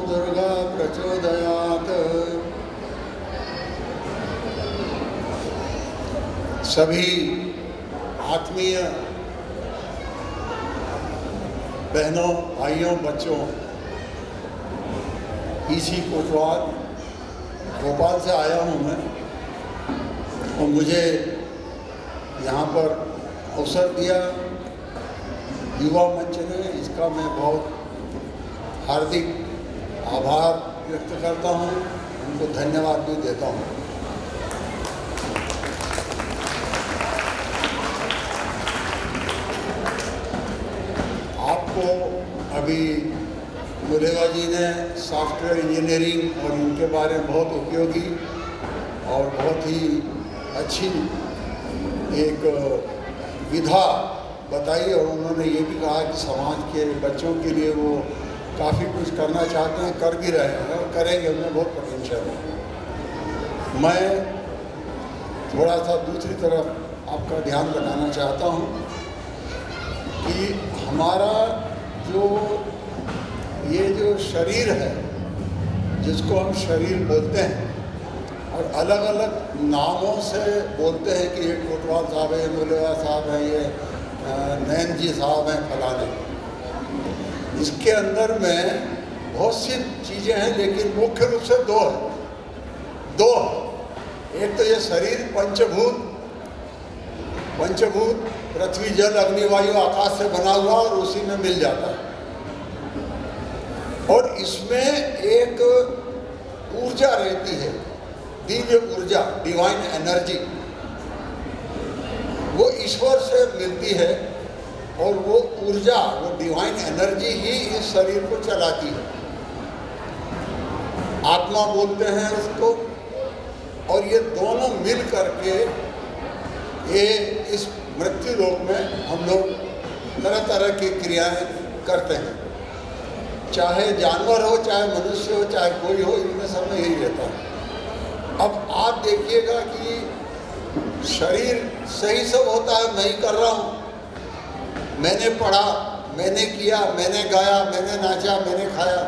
दुर्गा प्रचोदयात्। सभी आत्मीय बहनों, भाइयों, बच्चों, पीसी कोतवाल भोपाल से आया हूँ मैं, और मुझे यहाँ पर अवसर दिया युवा मंच ने, इसका मैं बहुत हार्दिक आभार व्यक्त करता हूँ, उनको धन्यवाद भी देता हूँ। आपको अभी मुलेगा जी ने सॉफ्टवेयर इंजीनियरिंग और इनके बारे में बहुत उपयोगी और बहुत ही अच्छी एक विधा बताई, और उन्होंने ये भी कहा कि समाज के बच्चों के लिए वो काफ़ी कुछ करना चाहते हैं, कर भी रहे हैं और करेंगे, उनमें बहुत पोटेंशियल है। मैं थोड़ा सा दूसरी तरफ आपका ध्यान बनाना चाहता हूँ कि हमारा ये जो शरीर है, जिसको हम शरीर बोलते हैं और अलग अलग नामों से बोलते हैं कि ये कोतवाल साहब है, मुलेगा साहब है, ये नैन जी साहब हैं, फलाने, इसके अंदर में बहुत सी चीज़ें हैं, लेकिन मुख्य रूप से दो एक तो ये शरीर पंचभूत पृथ्वी, जल, अग्नि, वायु, आकाश से बना हुआ और उसी में मिल जाता है, और इसमें एक ऊर्जा रहती है, दिव्य ऊर्जा, डिवाइन एनर्जी, वो ईश्वर से मिलती है, और वो ऊर्जा, वो डिवाइन एनर्जी ही इस शरीर को चलाती है। आत्मा बोलते हैं उसको, और ये दोनों मिल करके ये इस मृत्यु लोक में हम लोग तरह तरह की क्रियाएं करते हैं, चाहे जानवर हो, चाहे मनुष्य हो, चाहे कोई हो, इनमें सब में यही रहता है। अब आप देखिएगा कि शरीर सही सब होता है, मैं ही कर रहा हूँ, मैंने पढ़ा, मैंने किया, मैंने गाया, मैंने नाचा, मैंने खाया,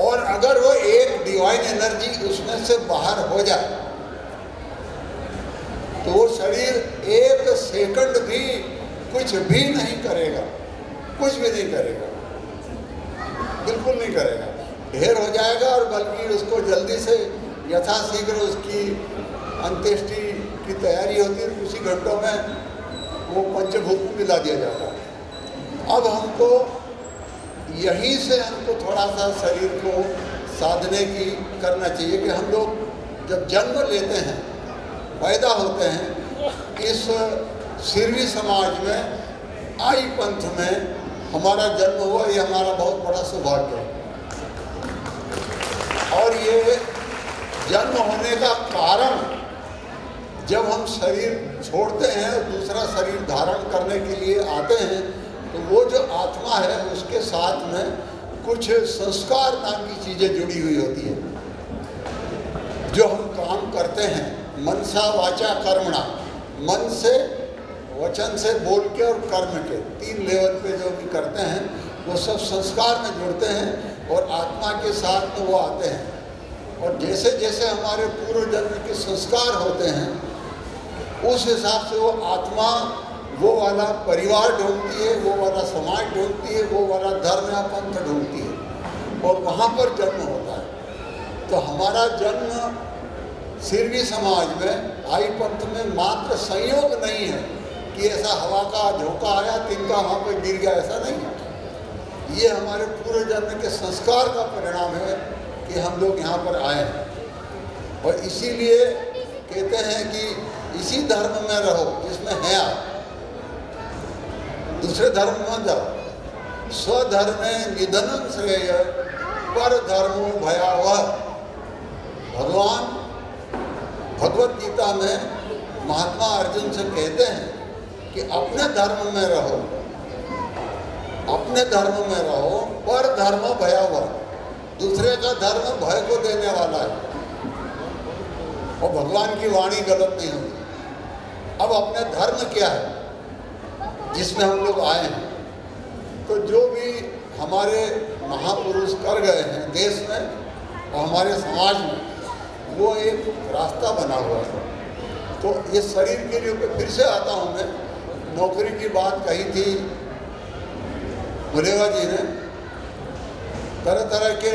और अगर वो एक डिवाइन एनर्जी उसमें से बाहर हो जाए तो वो शरीर एक सेकंड भी कुछ भी नहीं करेगा, कुछ भी नहीं करेगा, बिल्कुल नहीं करेगा, ढेर हो जाएगा, और बल्कि उसको जल्दी से यथाशीघ्र उसकी अंत्येष्टि की तैयारी होती है, कुछ ही घंटों में वो पंचभूत में मिला दिया जाता है। अब हमको यहीं से हमको थोड़ा सा शरीर को साधने की करना चाहिए कि हम लोग जब जन्म लेते हैं, पैदा होते हैं, इस सिरवी समाज में, आई पंथ में हमारा जन्म हुआ, ये हमारा बहुत बड़ा सौभाग्य है। और ये जन्म होने का कारण, जब हम शरीर छोड़ते हैं और दूसरा शरीर धारण करने के लिए आते हैं, तो वो जो आत्मा है उसके साथ में कुछ संस्कार नाम की चीज़ें जुड़ी हुई होती है। जो हम काम करते हैं मनसा वाचा कर्मणा, मन से, वचन से, बोल के और कर्म के, 3 लेवल पे जो भी करते हैं वो सब संस्कार में जुड़ते हैं और आत्मा के साथ में वो आते हैं। और जैसे जैसे हमारे पूर्व जन्म के संस्कार होते हैं, उस हिसाब से वो आत्मा वो वाला परिवार ढूंढती है, वो वाला समाज ढूंढती है, वो वाला धर्म या पंथ ढूंढती है, और वहाँ पर जन्म होता है। तो हमारा जन्म सिरवी समाज में, आई पंथ में मात्र संयोग नहीं है कि ऐसा हवा का झोंका आया, तिनका वहाँ पर गिर गया, ऐसा नहीं है। ये हमारे पूर्व जन्म के संस्कार का परिणाम है कि हम लोग यहाँ पर आए हैं, और इसीलिए कहते हैं कि इसी धर्म में रहो जिसमें है आप, दूसरे धर्म में मत जाओ। स्वधर्म निधनम श्रेय पर धर्मो भयावह। भगवान भगवत गीता में महात्मा अर्जुन से कहते हैं कि अपने धर्म में रहो, अपने धर्म में रहो, पर धर्म भयावह। दूसरे का धर्म भय को देने वाला है, और भगवान की वाणी गलत नहीं होती। अब अपने धर्म क्या है जिसमें हम लोग आए हैं? तो जो भी हमारे महापुरुष कर गए हैं देश में और हमारे समाज में, वो एक रास्ता बना हुआ है। तो ये शरीर के लिए फिर से आता हूँ मैं। नौकरी की बात कही थी मुलेवा जी ने। तरह तरह के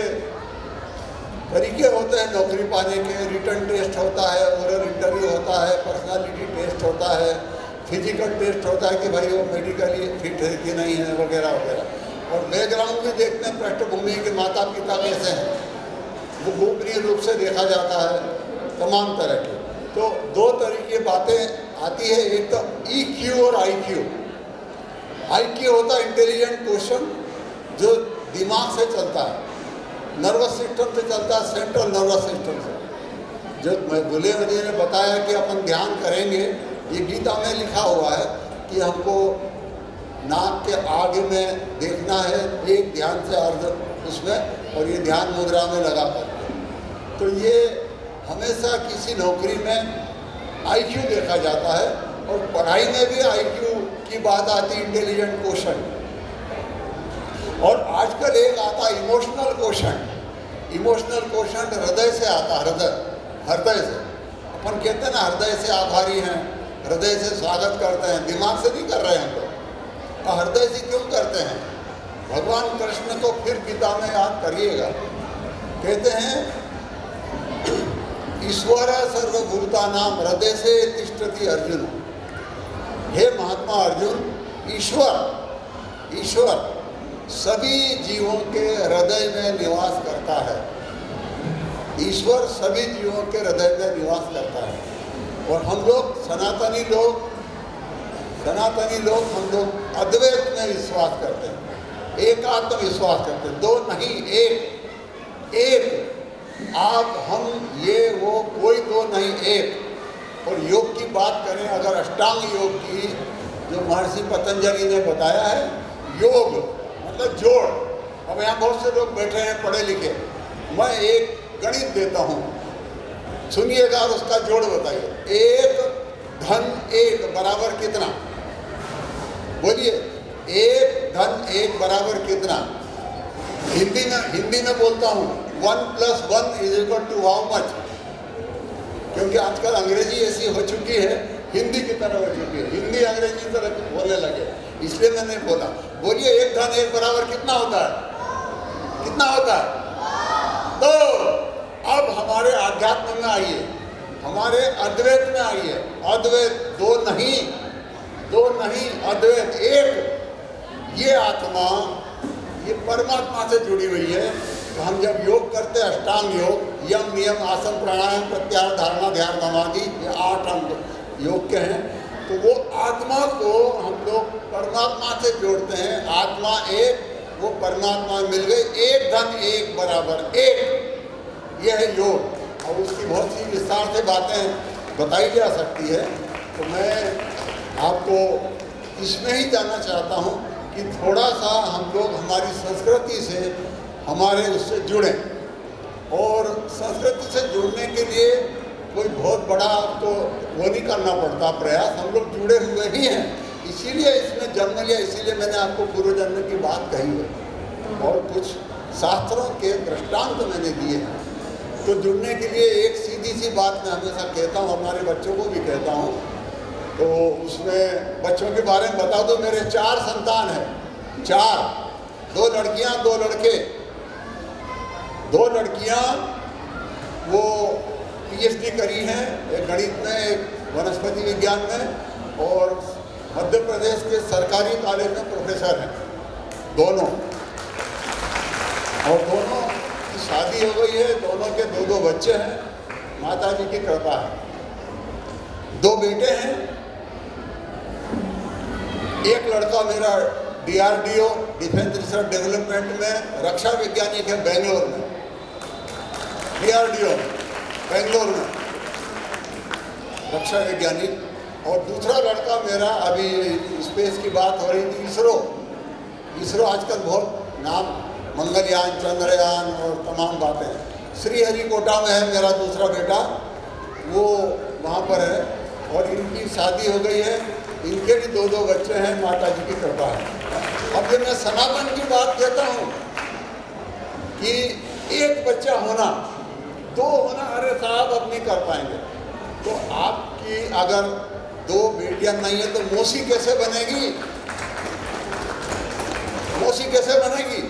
तरीके होते हैं नौकरी पाने के। रिटर्न टेस्ट होता है, ओरल इंटरव्यू होता है, पर्सनालिटी टेस्ट होता है, फिजिकल टेस्ट होता है कि भाई वो मेडिकली फिट है कि नहीं है, वगैरह वगैरह। और बैकग्राउंड भी देखते हैं, पृष्ठभूमि के माता पिता कैसे हैं, वो गोपनीय रूप से देखा जाता है, तमाम तरह के। तो दो तरीके बातें आती है, एक तो EQ और IQ। IQ होता है इंटेलिजेंट क्वेश्चन, जो दिमाग से चलता है, नर्वस सिस्टम से चलता है, सेंट्रल नर्वस सिस्टम से। जो बुलेवा जी ने बताया कि अपन ध्यान करेंगे, ये गीता में लिखा हुआ है कि हमको नाक के आगे में देखना है, एक ध्यान से अर्ध उसमें, और ये ध्यान मुद्रा में लगा कर। तो ये हमेशा किसी नौकरी में IQ देखा जाता है, और पढ़ाई में भी IQ की बात आती है, इंटेलिजेंट क्वेश्चन। और आजकल एक आता है इमोशनल क्वेश्चन। इमोशनल क्वेश्चन हृदय से आता है, हृदय से। अपन कहते हैं ना, हृदय से आभारी हैं, हृदय से स्वागत करते हैं, दिमाग से नहीं कर रहे हैं हम लोग। तो हृदय से क्यों करते हैं? भगवान कृष्ण को फिर गीता में याद करिएगा, कहते हैं ईश्वर सर्वभूतानां हृदय से तिष्ठति अर्जुन। हे महात्मा अर्जुन, ईश्वर सभी जीवों के हृदय में निवास करता है। ईश्वर सभी जीवों के हृदय में निवास करता है। और हम लोग सनातनी लोग हम लोग अद्वैत में विश्वास करते हैं, एकात्म विश्वास करते हैं। दो नहीं, एक आप हम ये वो, कोई दो नहीं, एक। और योग की बात करें अगर, अष्टांग योग की, जो महर्षि पतंजलि ने बताया है, योग मतलब जोड़। अब यहाँ बहुत से लोग बैठे हैं पढ़े लिखे, मैं एक गणित देता हूँ, सुनिएगा और उसका जोड़ बताइए। 1 धन 1 बराबर कितना? बोलिए, 1 धन 1 बराबर कितना? हिंदी में बोलता हूँ, 1 + 1 = हाउ मच? क्योंकि आजकल अंग्रेजी ऐसी हो चुकी है, हिंदी की तरह हो चुकी है, हिंदी अंग्रेजी की तरह बोलने लगे, इसलिए मैंने बोला। बोलिए, 1 धन 1 बराबर कितना होता है? कितना होता है? तो अब हमारे आध्यात्म में आइए, हमारे अद्वैत में आइए। अद्वैत दो नहीं, अद्वैत एक। ये आत्मा, ये परमात्मा से जुड़ी हुई है। तो हम जब योग करते हैं, अष्टांग योग, यम नियम आसन प्राणायाम प्रत्याहार धारणा ध्यान समाधि, ये 8 अंग योग के हैं। तो वो आत्मा को हम लोग परमात्मा से जोड़ते हैं। आत्मा एक, वो परमात्मा मिल गई, 1 धन 1 बराबर 1। यह है योग। और उसकी बहुत सी विस्तार से बातें बताई जा सकती है। तो मैं आपको इसमें ही जानना चाहता हूँ कि थोड़ा सा हम लोग हमारी संस्कृति से, हमारे उससे जुड़ें। और संस्कृति से जुड़ने के लिए कोई बहुत बड़ा तो वो नहीं करना पड़ता प्रयास, हम लोग जुड़े हुए ही हैं, इसीलिए इसमें जन्म लिया, इसीलिए मैंने आपको पूर्व जन्म की बात कही है और कुछ शास्त्रों के दृष्टांत मैंने दिए हैं। तो जुड़ने के लिए एक सीधी सी बात मैं हमेशा कहता हूँ, हमारे बच्चों को भी कहता हूँ, तो उसमें बच्चों के बारे में बता दो। मेरे 4 संतान हैं, 4, 2 लड़कियाँ 2 लड़के। 2 लड़कियाँ वो PhD करी हैं, एक गणित में, एक वनस्पति विज्ञान में, और मध्य प्रदेश के सरकारी कॉलेज में प्रोफेसर हैं दोनों। और दोनों की शादी हो गई है, दोनों के 2 बच्चे हैं, माता जी की कृपा है। 2 बेटे हैं। एक लड़का मेरा DRDO डिफेंस रिसर्च डेवलपमेंट में रक्षा वैज्ञानिक है, बेंगलोर में, DRDO बेंगलोर में रक्षा वैज्ञानिक। और दूसरा लड़का मेरा, अभी स्पेस की बात हो रही थी, इसरो आजकल बहुत नाम, मंगलयान, चंद्रयान और तमाम बातें। श्रीहरिकोटा में है मेरा दूसरा बेटा, वो वहाँ पर है, और इनकी शादी हो गई है, इनके भी 2 बच्चे हैं, माता जी की कृपा है। अब जब मैं सनातन की बात कहता हूँ कि एक बच्चा होना, दो होना, अरे साहब अब नहीं कर पाएंगे। तो आपकी अगर दो बेटियां नहीं है तो मौसी कैसे बनेगी? मौसी कैसे बनेगी?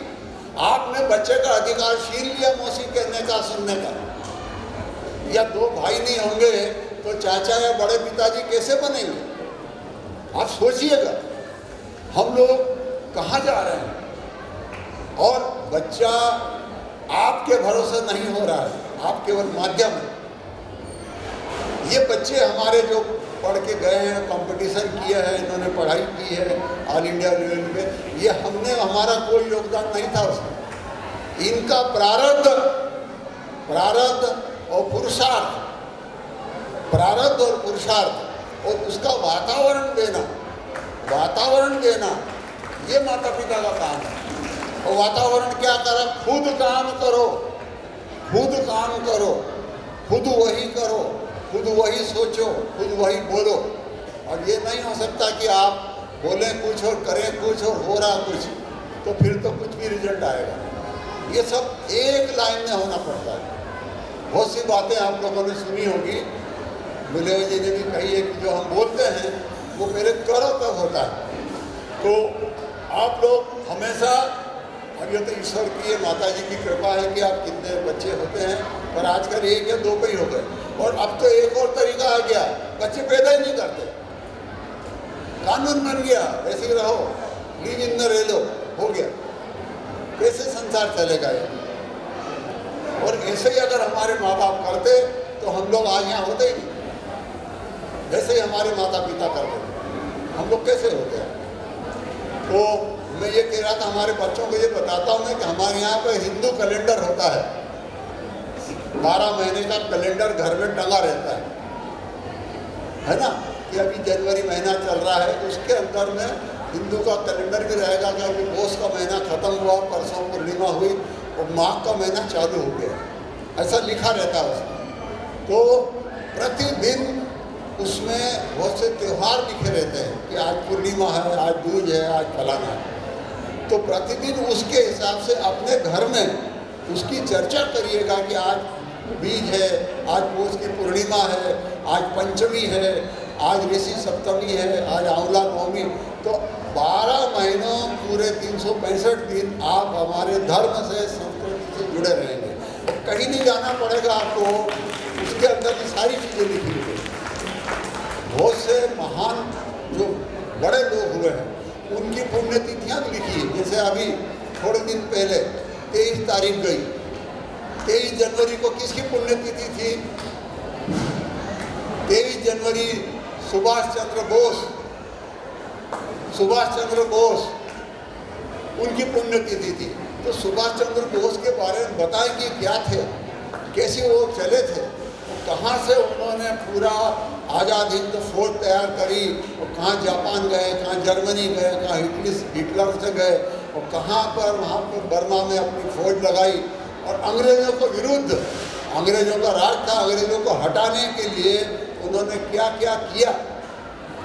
आपने बच्चे का अधिकार छीन लिया मौसी कहने का, सुनने का। या दो भाई नहीं होंगे तो चाचा या बड़े पिताजी कैसे बनेंगे? आप सोचिएगा हम लोग कहाँ जा रहे हैं। और बच्चा आपके भरोसे नहीं हो रहा है, आप केवल माध्यम हैं। ये बच्चे हमारे जो पढ़ के गए हैं, कंपटीशन किए हैं, इन्होंने पढ़ाई की है ऑल इंडिया लेवल पे, ये हमने, हमारा कोई योगदान नहीं था उसमें। इनका प्रारब्ध और पुरुषार्थ, प्रारब्ध और पुरुषार्थ और उसका वातावरण देना, ये माता पिता का काम है। और वातावरण क्या करें? खुद काम करो, खुद वही करो, खुद वही सोचो, खुद वही बोलो। और ये नहीं हो सकता कि आप बोलें कुछ और करें कुछ और हो रहा कुछ, तो फिर तो कुछ भी रिजल्ट आएगा। ये सब एक लाइन में होना पड़ता है। बहुत सी बातें आप लोगों ने सुनी होगी, बुलेव जी ने भी कही है कि जो हम बोलते हैं वो मेरे करो तब होता है। तो आप लोग हमेशा, अब ये तो ईश्वर की है, माता जी की कृपा है कि आप कितने बच्चे होते हैं, पर आजकल एक या दो पे ही हो गए। और अब तो एक और तरीका आ गया, बच्चे पैदा ही नहीं करते, कानून बन गया, ऐसे ही रहो, लीव इन द रेलो हो गया। कैसे संसार चलेगा ये? और ऐसे ही अगर हमारे माँ बाप करते तो हम लोग आज यहाँ होते ही नहीं। जैसे ही हमारे माता पिता करते हम लोग कैसे होते हैं? तो मैं ये कह रहा था, हमारे बच्चों को ये बताता हूँ मैं कि हमारे यहाँ पे हिंदू कैलेंडर होता है, 12 महीने का कैलेंडर घर में टंगा रहता है ना। कि अभी जनवरी महीना चल रहा है, उसके अंदर में हिंदू का कैलेंडर भी रहेगा कि अभी पौष का महीना खत्म हुआ, परसों पूर्णिमा हुई और माघ का महीना चालू हो गया, ऐसा लिखा रहता है उसमें। तो प्रतिदिन उसमें बहुत से त्यौहार लिखे रहते हैं कि आज पूर्णिमा है, आज दूज है, आज फलाना है। तो प्रतिदिन उसके हिसाब से अपने घर में उसकी चर्चा करिएगा कि आज बीज है, आज पौष की पूर्णिमा है, आज पंचमी है, आज ऋषि सप्तमी है, आज आंवला नवमी। तो 12 महीनों पूरे 365 दिन आप हमारे धर्म से, संस्कृति से जुड़े रहेंगे। कहीं नहीं जाना पड़ेगा आपको, उसके अंदर की सारी चीज़ें लिखी हुई। बहुत से महान जो बड़े लोग हुए हैं उनकी पुण्यतिथियाँ भी लिखी है। जैसे अभी थोड़े दिन पहले 23 तारीख गई, 23 जनवरी को किसकी पुण्यतिथि थी? 23 जनवरी सुभाष चंद्र बोस उनकी पुण्यतिथि थी। तो सुभाष चंद्र बोस के बारे में बताएं कि क्या थे, कैसे वो चले थे, कहाँ से उन्होंने पूरा आज़ादी हिंद फौज तैयार करी, और कहाँ जापान गए, कहाँ जर्मनी गए, कहाँ हिटलर से गए, और कहाँ पर वहाँ पर बर्मा में अपनी फौज लगाई और अंग्रेज़ों को विरुद्ध, अंग्रेज़ों का राज था, अंग्रेज़ों को हटाने के लिए उन्होंने क्या क्या किया।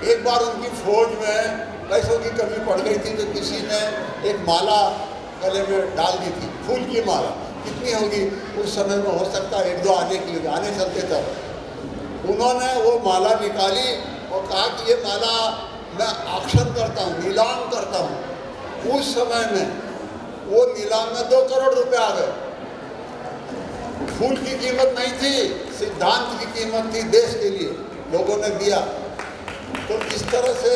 एक बार उनकी फौज में पैसों की कमी पड़ गई थी तो किसी ने एक माला गले में डाल दी थी, फूल की माला। कितनी होगी उस समय में? हो सकता है 1-2 आने की, आने चलते तब। उन्होंने वो माला निकाली और कहा कि ये माला मैं ऑक्शन करता हूँ, नीलाम करता हूँ। उस समय में वो नीलाम में 2 करोड़ रुपए आ गए। फूल की कीमत नहीं थी, सिद्धांत की कीमत थी, देश के लिए लोगों ने दिया। तो इस तरह से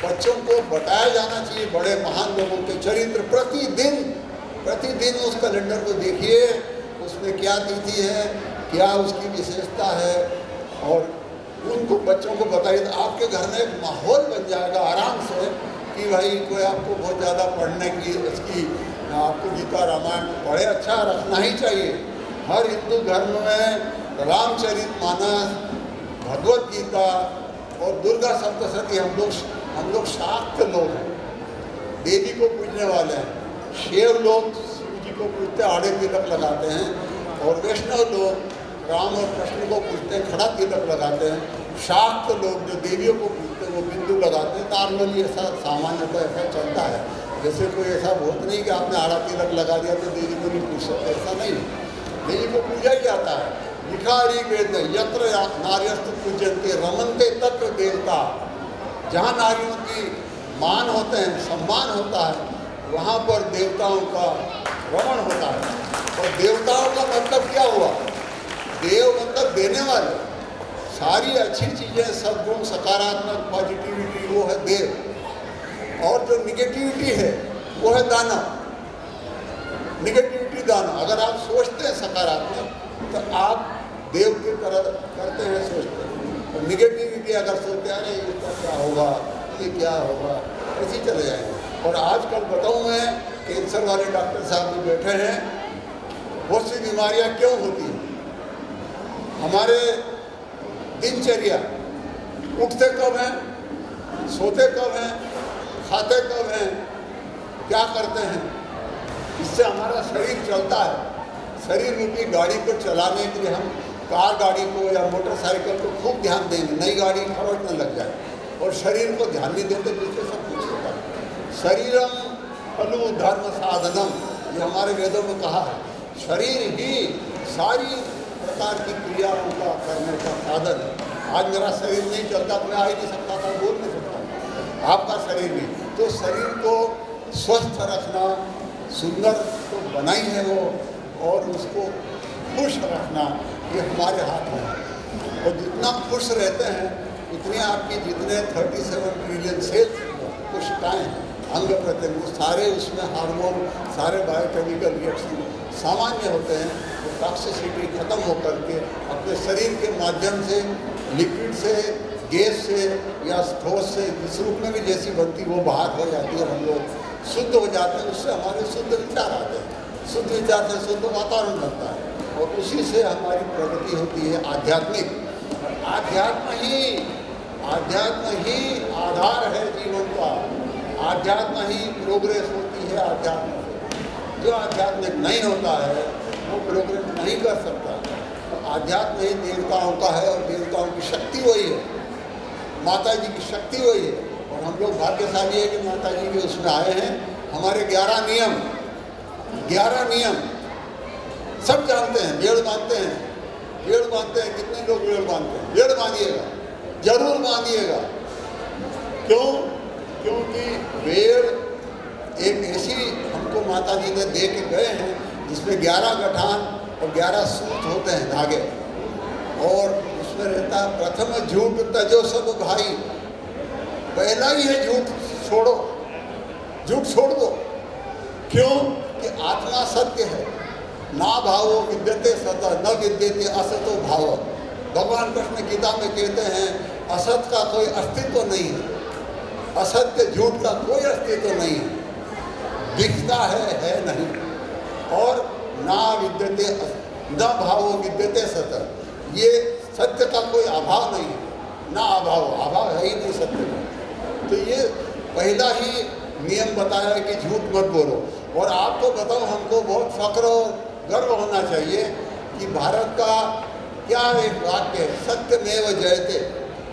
बच्चों को बताया जाना चाहिए बड़े महान लोगों के चरित्र। प्रतिदिन उस कैलेंडर को देखिए, उसमें क्या तिथि है, क्या उसकी विशेषता है, और उनको बच्चों को बताइए। तो आपके घर में एक माहौल बन जाएगा आराम से कि भाई कोई आपको बहुत ज़्यादा पढ़ने की, इसकी आपको गीता रामायण पढ़े, अच्छा रखना ही चाहिए। हर हिंदू धर्म में रामचरितमानस, भगवत गीता और दुर्गा सप्तशती, हम लोग शाक्त लोग हैं, देवी को पूजने वाले हैं। शेर लोग शिव जी को पूजते, आड़े तिलक लगाते हैं, और वैष्णव लोग राम और कृष्ण को पूजते हैं, खड़ा तिलक लगाते हैं। शाक्त लोग जो देवियों को पूजते हैं वो बिंदु लगाते हैं। नॉर्मली ऐसा सामान्यतः ऐसा चलता है। जैसे कोई ऐसा बहुत नहीं कि आपने आड़ा तिलक लगा दिया तो देवी को नहीं पूछ सकते, ऐसा नहीं। देवी को पूजा ही जाता है। लिखा ऋग्वेद में, यत्र नार्यस्तु पूज्यन्ते रमन्ते तत्र देवता। जहाँ नारियों की मान होते हैं, सम्मान होता है, वहाँ पर देवताओं का रमण होता है। और देवताओं का मतलब क्या हुआ? देव मतलब देने वाले। सारी अच्छी चीज़ें, सद्गुण, सकारात्मक पॉजिटिविटी, वो है देव। और जो निगेटिविटी है वो है दानव। निगेटिविटी दानव। अगर आप सोचते हैं सकारात्मक तो आप देव की तरह करते हैं, सोचते हैं। और निगेटिविटी अगर सोचते हैं अरे ये क्या होगा, ये क्या होगा, ऐसे ही चले जाएंगे। और आजकल बताऊँ मैं, कैंसर वाले डॉक्टर साहब भी बैठे हैं। बहुत सी बीमारियाँ क्यों होती हैं? हमारे दिनचर्या, उठते कब हैं, सोते कब हैं, खाते कब हैं, क्या करते हैं, इससे हमारा शरीर चलता है। शरीर रूपी गाड़ी को चलाने के लिए हम कार गाड़ी को या मोटरसाइकिल को खूब ध्यान देंगे, नई गाड़ी खरोच न लग जाए। और शरीर को ध्यान नहीं देते, जिससे सब कुछ होता है। शरीरम खलु धर्म साधनम, ये हमारे वेदों में कहा है। शरीर ही सारी प्रकार की क्रियाओं का करने का साधन है। आज मेरा शरीर नहीं चलता तो मैं आ ही नहीं सकता था, बोल नहीं सकता। आपका शरीर नहीं, तो शरीर को स्वस्थ रखना, सुंदर तो बना ही है वो, और उसको खुश रखना ये हमारे हाथ में है। और जितना खुश रहते हैं उतनी आपकी जितने 37 ट्रिलियन सेल्स कोशिकाएँ, अंग प्रत्यंग, सारे उसमें हार्मोन, सारे बायोकेमिकल रिएक्शन सामान्य होते हैं। तो टॉक्सिसिटी खत्म होकर के अपने शरीर के माध्यम से, लिक्विड से, गैस से या ठोस से, जिस रूप में भी जैसी बनती वो बाहर हो जाती है। हम लोग शुद्ध हो जाते हैं, उससे हमारे शुद्ध विचार आते हैं। शुद्ध विचार से शुद्ध वातावरण बनता है और उसी से हमारी प्रगति होती है आध्यात्मिक। आध्यात्म ही आधार है जीवन का। आध्यात्म ही प्रोग्रेस होती है आध्यात्म से। जो आध्यात्मिक नहीं होता है वो प्रोग्रेस नहीं कर सकता। तो आध्यात्म ही देवताओं का है और देवताओं की शक्ति वही है, माता जी की शक्ति वही है। और हम लोग भाग्यशाली है कि माता जी के उसमें आए हैं। हमारे 11 नियम सब जानते हैं। भेड़ बांधते हैं, कितने लोग भेड़ बांधते हैं? भेड़ बांधिएगा, जरूर बांधिएगा। क्यों? क्योंकि भेड़ एक ऐसी हमको माता जी ने दे के गए हैं जिसमें 11 गठान और 11 सूत होते हैं, धागे। और उसमें रहता है प्रथम झूठ तजो सब भाई। पहला ही है झूठ छोड़ो, झूठ छोड़ दो। क्यों? कि आत्मा सत्य है। ना भावो विद्यते सत न विद्यते असतो भाव। भगवान कृष्ण गीता में कहते हैं असत का कोई अस्तित्व नहीं है, असत्य झूठ का कोई अस्तित्व नहीं है। दिखता है नहीं। और ना विद्यते न भावो विद्यते सत, ये सत्य का कोई अभाव नहीं है। ना अभाव है ही नहीं सत्य का। तो ये पहला ही नियम बताया है कि झूठ मत बोलो। और आपको बताऊं, हमको बहुत फक्र और गर्व होना चाहिए कि भारत का क्या एक वाक्य है, सत्यमेव जयते।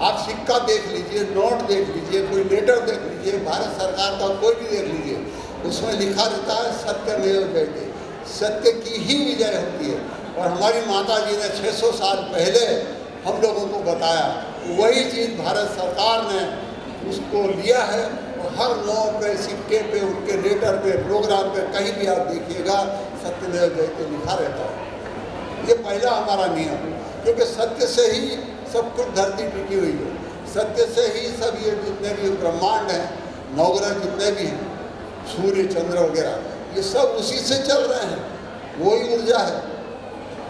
आप सिक्का देख लीजिए, नोट देख लीजिए, कोई लेटर देख लीजिए, भारत सरकार का कोई भी देख लीजिए, उसमें लिखा रहता है सत्यमेव जयते। सत्य की ही विजय होती है। और हमारी माता जी ने 600 साल पहले हम लोगों को बताया, वही चीज़ भारत सरकार ने उसको लिया है। और हर नोट पे, सिक्के पे, उनके लेटर पे, प्रोग्राम पे, कहीं भी आप देखिएगा सत्यमेव जयते लिखा रहता है। ये पहला हमारा नियम, क्योंकि सत्य से ही सब कुछ धरती टिकी हुई है। सत्य से ही सब ये जितने भी ब्रह्मांड हैं, नवग्रह जितने भी हैं, सूर्य चंद्र वगैरह, ये सब उसी से चल रहे हैं, वही ऊर्जा है।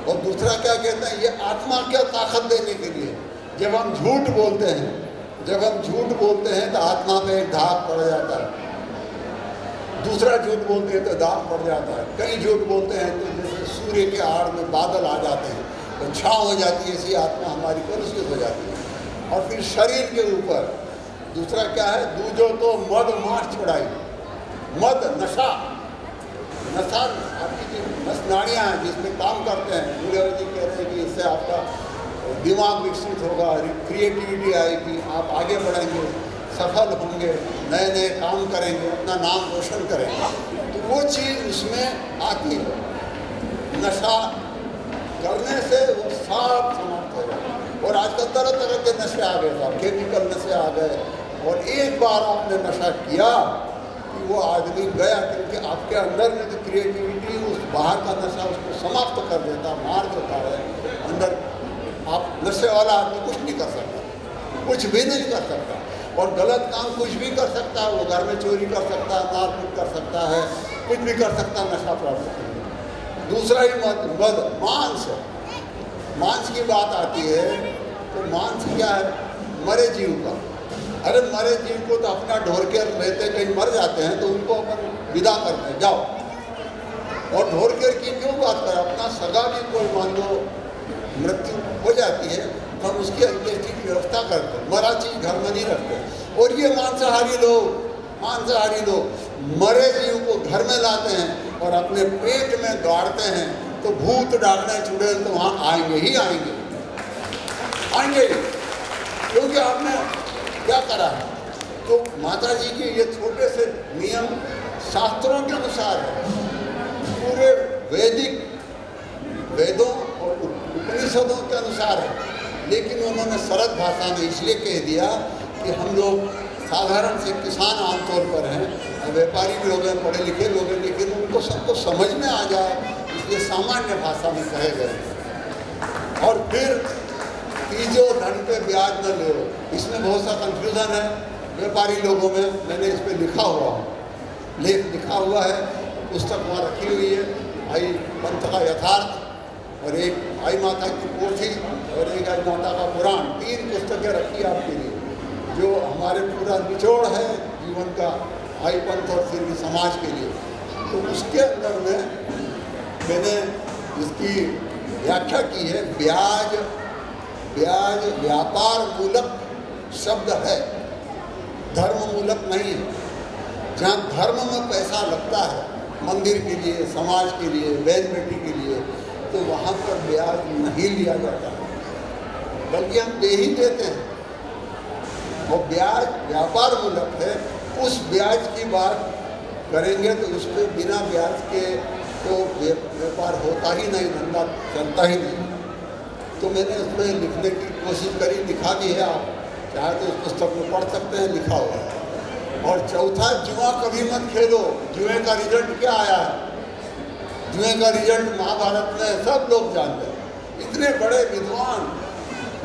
और दूसरा क्या कहते हैं, ये आत्मा क्या ताकत देने के लिए। जब हम झूठ बोलते हैं तो आत्मा में एक दाग पड़ जाता है। दूसरा झूठ बोलते हैं तो दाग पड़ जाता है। कई झूठ बोलते हैं तो जैसे सूर्य के आड़ में बादल आ जाते हैं, तो छाँव हो जाती है, ऐसी आत्मा हमारी कलुषित हो जाती है। और फिर शरीर के ऊपर दूसरा क्या है, दूजो तो मद मार छुड़ाई। मद नशा आपकी जो नस नाड़ियाँ हैं जिसमें काम करते हैं, बूढ़े जी कह रहे हैं कि इससे आपका दिमाग विकसित होगा, क्रिएटिविटी आएगी, आप आगे बढ़ेंगे, सफल होंगे, नए नए काम करेंगे, अपना नाम रोशन करेंगे, तो वो चीज़ उसमें आती है। नशा करने से वो सब समाप्त हो जाए। और आजकल तरह तरह के नशे आ गए साहब, केमिकल नशे आ गए। और एक बार आपने नशा किया कि वो आदमी गया, क्योंकि आपके अंदर में जो क्रिएटिविटी, उस बाहर का नशा उसको समाप्त कर देता, मार देता है अंदर। आप नशे वाला आदमी कुछ नहीं कर सकता, कुछ भी नहीं कर सकता, और गलत काम कुछ भी कर सकता है। वो घर में चोरी कर सकता है, मारपीट कर सकता है, कुछ भी कर सकता है नशा प्राप्त करने। दूसरा ही मद मांस है। मांस की बात आती है तो मांस क्या है? मरे जीव का। अरे मरे जीव को तो अपना ढोर के रहते, कहीं मर जाते हैं तो उनको अपन विदा करते हैं, जाओ। और ढोर के की क्यों बात करें? अपना सगा भी कोई मान लो मृत्यु हो जाती है तो हम उसकी अंत्येष्टि की व्यवस्था करते हैं, मरा चीज घर में नहीं रखते। और ये मांसाहारी लोग मरे जीव को घर में लाते हैं और अपने पेट में गाड़ते हैं, तो भूत डालने चुड़ैल तो वहाँ आएंगे ही आएंगे, क्योंकि आपने क्या करा है। तो माता जी के ये छोटे से नियम शास्त्रों के अनुसार है, पूरे वेदों और उपनिषदों के अनुसार है, लेकिन उन्होंने सरल भाषा में इसलिए कह दिया कि हम लोग साधारण से किसान आमतौर पर हैं, व्यापारी भी लोग हैं, पढ़े लिखे लोग हैं, लेकिन उनको सबको समझ में आ जाए इसलिए सामान्य भाषा में कहे गए। और फिर तीजो धन पे ब्याज न लो, इसमें बहुत सा कंफ्यूजन है व्यापारी लोगों में। मैंने इस पर लेख लिखा हुआ है, पुस्तक वहाँ रखी हुई है, आई पंथ का यथार्थ और एक आई माता की पोथी और एक आई माता का पुराण, 3 पुस्तकें रखी आपके लिए, जो हमारे पूरा निचोड़ है जीवन का, आई पंथ और फिर भी समाज के लिए। तो उसके अंदर में मैंने इसकी व्याख्या की है। ब्याज व्यापार मूलक शब्द है, धर्म मूलक नहीं है। जहाँ धर्म में पैसा लगता है, मंदिर के लिए, समाज के लिए, बहन बेटी के लिए, तो वहाँ पर ब्याज नहीं लिया जाता है, बल्कि हम दे ही देते हैं। और ब्याज व्यापार मूलक है। उस ब्याज की बात करेंगे तो उस पर बिना ब्याज के तो व्यापार होता ही नहीं, धंधा चलता ही नहीं। तो मैंने उसमें लिखने की कोशिश करी, लिखा भी है, आप चाहे तो उस पुस्तक में पढ़ सकते हैं, लिखा हुआ है। और चौथा, जुआ कभी मत खेलो। जुए का रिजल्ट क्या आया है? जुए का रिजल्ट महाभारत में सब लोग जानते हैं। इतने बड़े विद्वान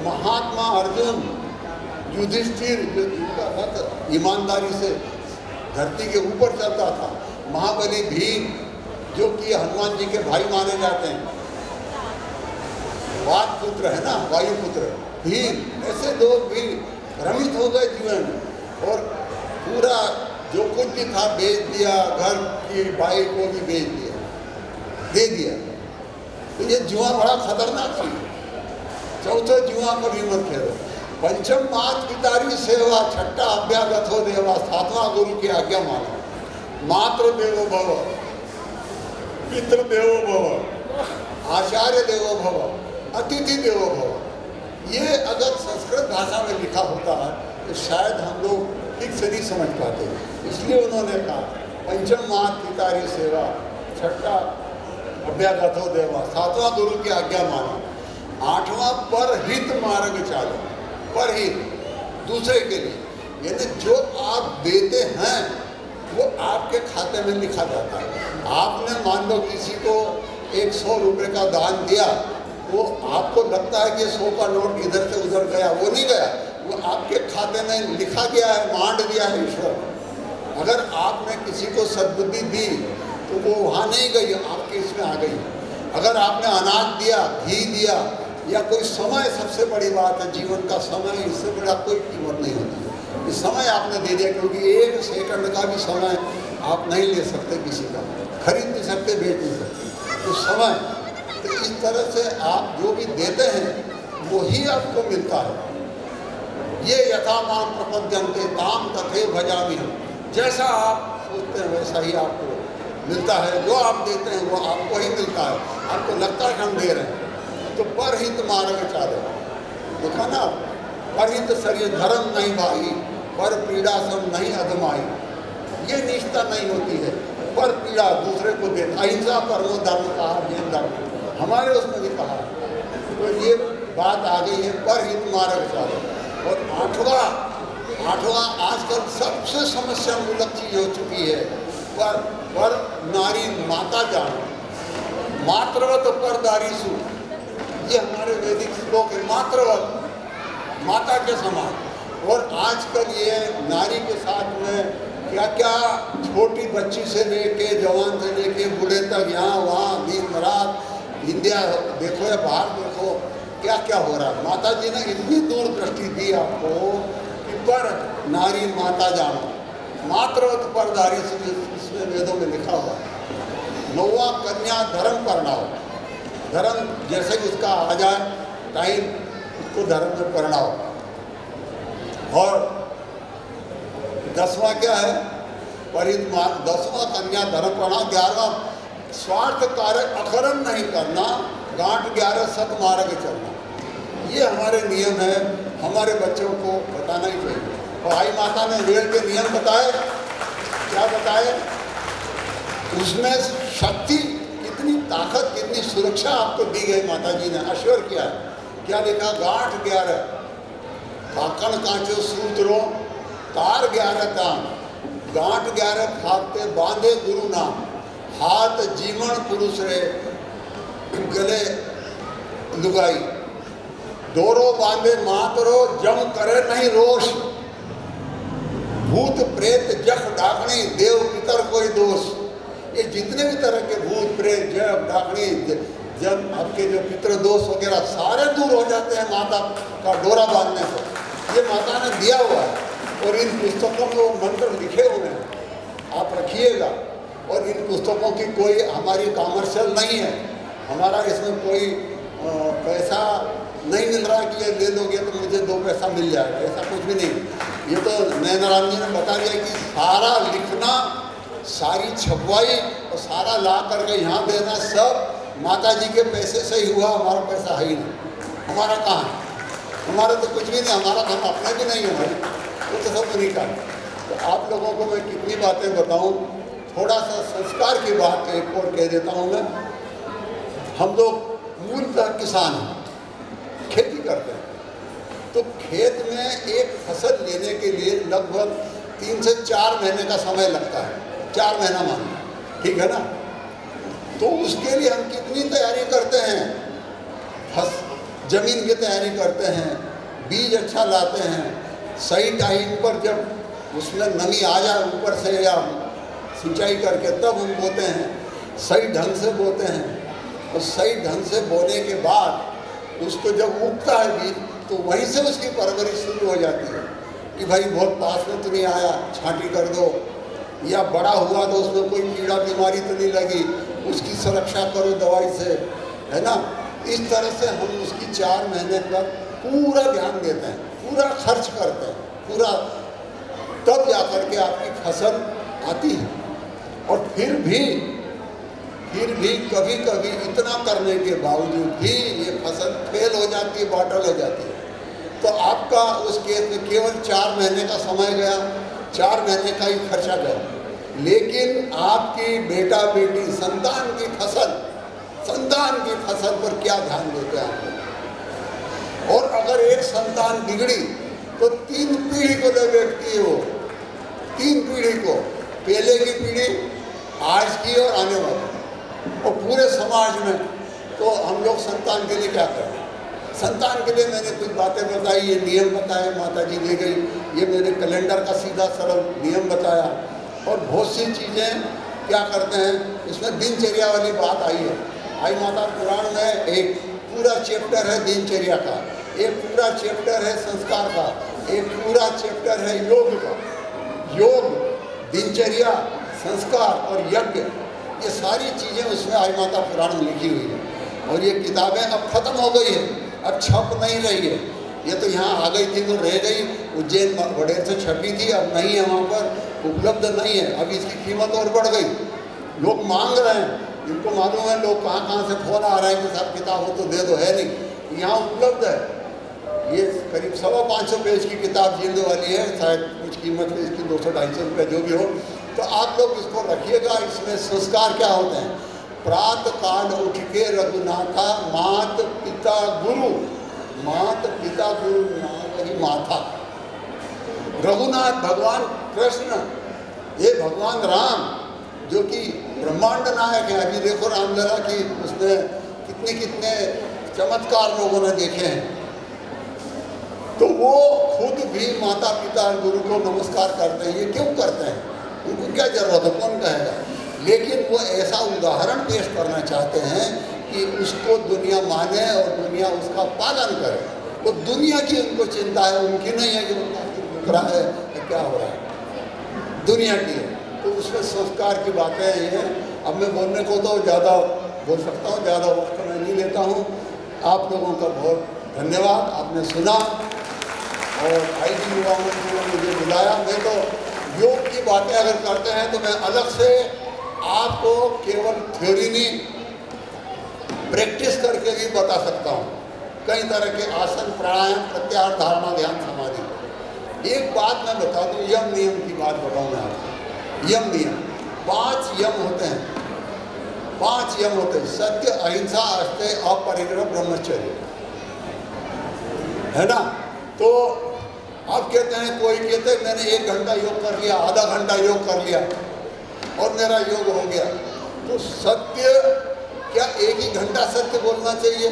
महात्मा अर्जुन, युधिष्ठिर, जो जिनका रथ ईमानदारी से धरती के ऊपर चलता था, महाबली भीम, जो कि हनुमान जी के भाई माने जाते हैं, वात पुत्र है ना, वायुपुत्र भीम, ऐसे लोग भी भ्रमित हो गए जीवन में और पूरा जो कुछ भी था बेच दिया, घर की बाई को भी बेच दिया, दे दिया। तो ये जुआ बड़ा खतरनाक चीज है। चौथा, जुआ कभी मत खेलो। पंचम, मात पितारी सेवा, छठा, अभ्यागत हो देवा, 7वां गुरु की आज्ञा मानो। मातृ देवो भव, पितृ देवो भव, आचार्य देवो भव, अतिथि देवो भव। ये अगर संस्कृत भाषा में लिखा होता है तो शायद हम लोग ठीक से नहीं समझ पाते, इसलिए उन्होंने कहा पंचम मात पितारी सेवा, छठा अभ्यागत हो देवा, 7वां गुरु की आज्ञा मानो, 8वां परहित मार्ग चालो। परहित, दूसरे के लिए, यानी जो आप देते हैं वो आपके खाते में लिखा जाता है। आपने मान लो किसी को 100 रुपये का दान दिया, वो आपको लगता है कि 100 का नोट इधर से उधर गया, वो नहीं गया, वो आपके खाते में लिखा गया है, बांट दिया है ईश्वर। अगर आपने किसी को सद्बुद्धि दी तो वो वहाँ नहीं गई, आपके इसमें आ गई। अगर आपने अनाज दिया, घी दिया, या कोई समय, सबसे बड़ी बात है जीवन का समय, इससे बड़ा कोई कीमत नहीं होती। इस समय आपने दे दिया, क्योंकि 1 सेकंड का भी समय आप नहीं ले सकते, किसी का खरीद नहीं सकते, बेच नहीं सकते। तो समय, तो इस तरह से आप जो भी देते हैं वो ही आपको मिलता है। ये यथा माम प्रपद्यन्ते ताम तथे भजामि हम, जैसा आप सोचते हैं वैसा ही आपको मिलता है। जो आप देते हैं वो आपको ही मिलता है, आपको लगता है कि हम दे रहे हैं। तो परहित मार्ग चालो, देखा ना, परहित शरीर धर्म नहीं भाई, पर पीड़ा सम नहीं अधमाई, ये नीचता नहीं होती है। पर पीड़ा दूसरे को दे, अहिंसा परमो धर्म कहा, जैन धर्म हमारे उसमें भी कहा। तो ये बात आ गई है पर हित मार्ग चालो। और आठवां आजकल सबसे समस्या मूलक चीज हो चुकी है, पर नारी माता जानो, मातृवत पर दारीसु, ये हमारे वैदिक श्लोक है, मातृवत माता के समान। और आजकल ये नारी के साथ में क्या क्या छोटी बच्ची से लेके जवान से लेके बूढ़े तक यहाँ वहाँ दिन रात इंडिया देखो या बाहर देखो क्या क्या हो रहा है। माता जी ने इतनी दूरदृष्टि दी आपको कि पर नारी माता जानो, मातृवत परदारी, इसमें वेदों में लिखा हुआ। नौवां कन्या धर्म परणाओ, धर्म जैसे कि उसका आ जाए टाइम उसको धर्म में परणाओ। और 10वां क्या है, परित मार्ग, 10वां कन्या धर्म परणाओ। 11वां स्वार्थ कार्य अखरन नहीं करना, गांठ 11 सत मार्ग चलना। ये हमारे नियम है, हमारे बच्चों को बताना ही चाहिए। और आई माता ने वेद के नियम बताए, क्या बताए, उसमें शक्ति कितनी, ताकत कितनी, सुरक्षा आपको दी गई। माता जी ने अश्वर किया है, क्या लिखा, गांठ 11 फाकन कांचो सूत्रों तार 11 काम, गांठ 11 फाकते बांधे गुरु नाम, हाथ जीवन पुरुष रे गले लुगाई, डोरो बांधे मातरो जम करे नहीं रोष, भूत प्रेत जख डाकनी देव पितर कोई दोष। ये जितने भी तरह के भूत प्रेत जब डाकनी जब आपके जो पितृ दोष वगैरह सारे दूर हो जाते हैं माता का डोरा बांधने से। ये माता ने दिया हुआ है और इन पुस्तकों में वो मंत्र लिखे हुए हैं, आप रखिएगा। और इन पुस्तकों की कोई हमारी कॉमर्शियल नहीं है, हमारा इसमें कोई पैसा नहीं मिल रहा कि ये ले लोगे तो मुझे 2 पैसा मिल जाएगा, ऐसा कुछ भी नहीं। ये तो नैनराम जी ने बता दिया कि सारा लिखना, सारी छपवाई और सारा ला करके यहाँ देना सब माता जी के पैसे से ही हुआ, हमारा पैसा है ही नहीं। हमारा कहाँ है, हमारा तो कुछ भी नहीं, हमारा तो हम अपना भी नहीं है भाई, वो तो सब नहीं कर। तो आप लोगों को मैं कितनी बातें बताऊँ, थोड़ा सा संस्कार की बात एक और कह देता हूँ मैं। हम लोग मूलतः किसान हैं, खेती करते हैं, तो खेत में एक फसल लेने के लिए लगभग 3 से 4 महीने का समय लगता है, 4 महीना मानिए, ठीक है ना। तो उसके लिए हम कितनी तैयारी करते हैं, जमीन की तैयारी करते हैं, बीज अच्छा लाते हैं, सही टाइम पर जब उसमें नमी आ जाए ऊपर से या सिंचाई करके तब हम बोते हैं, सही ढंग से बोते हैं। और सही ढंग से बोने के बाद उसको जब उगता है बीज तो वहीं से उसकी परवरिश शुरू हो जाती है कि भाई बहुत पास में तो नहीं आया, छांटी कर दो, या बड़ा हुआ तो उसमें कोई कीड़ा बीमारी तो नहीं लगी, उसकी सुरक्षा करो दवाई से, है ना। इस तरह से हम उसकी 4 महीने पर पूरा ध्यान देते हैं, पूरा खर्च करते हैं, पूरा, तब जाकर के आपकी फसल आती है। और फिर भी कभी कभी इतना करने के बावजूद भी ये फसल फेल हो जाती है, बॉटल हो जाती है। तो आपका उस केस में केवल 4 महीने का समय गया, 4 महीने का ही खर्चा गया। लेकिन आपकी बेटा बेटी संतान की फसल पर क्या ध्यान देते हैं आप। और अगर एक संतान बिगड़ी तो 3 पीढ़ी को ले बैठती है वो, 3 पीढ़ी को, पहले की पीढ़ी, आज की और आने वाली, और पूरे समाज में। तो हम लोग संतान के लिए क्या करें, संतान के लिए मैंने कुछ बातें बताई, ये नियम बताए, माता जी ले गई, ये मेरे कैलेंडर का सीधा सरल नियम बताया। और बहुत सी चीज़ें क्या करते हैं, इसमें दिनचर्या वाली बात आई है। आई माता पुराण में एक पूरा चैप्टर है दिनचर्या का, एक पूरा चैप्टर है संस्कार का, एक पूरा चैप्टर है योग का। योग, दिनचर्या, संस्कार और यज्ञ, ये सारी चीज़ें उसमें आई माता पुराण में लिखी हुई है। और ये किताबें अब खत्म हो गई है, अब छप नहीं रही है। ये तो यहाँ आ गई थी तो रह गई, उज्जैन वडेर से छपी थी, अब नहीं है, वहाँ पर उपलब्ध नहीं है। अब इसकी कीमत और बढ़ गई, लोग मांग रहे हैं, इनको मालूम है, लोग कहाँ से फोन आ रहे हैं कि साहब किताब हो तो दे दो, है नहीं, यहाँ उपलब्ध है। ये करीब 550 पेज की किताब जीर्ण वाली है, शायद कुछ कीमत है इसकी 200-250 रुपये जो भी हो। तो आप लोग इसको रखिएगा। इसमें संस्कार क्या होते हैं? प्रातः काल उठ के रघुनाथा मात पिता गुरु, मात पिता गुरु वही माता। रघुनाथ भगवान कृष्ण, ये भगवान राम जो कि ब्रह्मांड नायक है। अभी देखो रामलला की उसमें कितने कितने चमत्कार लोगों ने देखे हैं। तो वो खुद भी माता पिता गुरु को नमस्कार करते हैं। ये क्यों करते हैं? उनको क्या जरूरत है? कौन कहेगा? लेकिन वो ऐसा उदाहरण पेश करना चाहते हैं कि उसको दुनिया माने और दुनिया उसका पालन करे। वो दुनिया की उनको चिंता है, उनकी नहीं है कि उनका दुख रहा है या क्या हो रहा है, दुनिया की है। तो उसमें संस्कार की बातें ये हैं। अब मैं बोलने को तो ज़्यादा बोल सकता हूँ, ज़्यादा वक्त मैं नहीं लेता हूँ। आप लोगों का बहुत धन्यवाद, आपने सुना और आईजी युवा मंत्री ने मुझे बुलाया। मैं तो योग की बातें अगर करते हैं तो मैं अलग से आपको केवल थ्योरी नहीं, प्रैक्टिस करके भी बता सकता हूँ। कई तरह के आसन, प्राणायाम, प्रत्याहार, धारणा, ध्यान, समाधि। एक बात मैं बता दूँ, यम नियम की बात बताऊँ मैं आपको। यम नियम 5 यम होते हैं, 5 यम होते हैं। सत्य, अहिंसा, अस्तेय, अपरिग्रह, ब्रह्मचर्य, है ना। तो अब कहते हैं, कोई कहते हैं मैंने 1 घंटा योग कर लिया, आधा घंटा योग कर लिया और मेरा योग हो गया। तो सत्य क्या 1 ही घंटा सत्य बोलना चाहिए,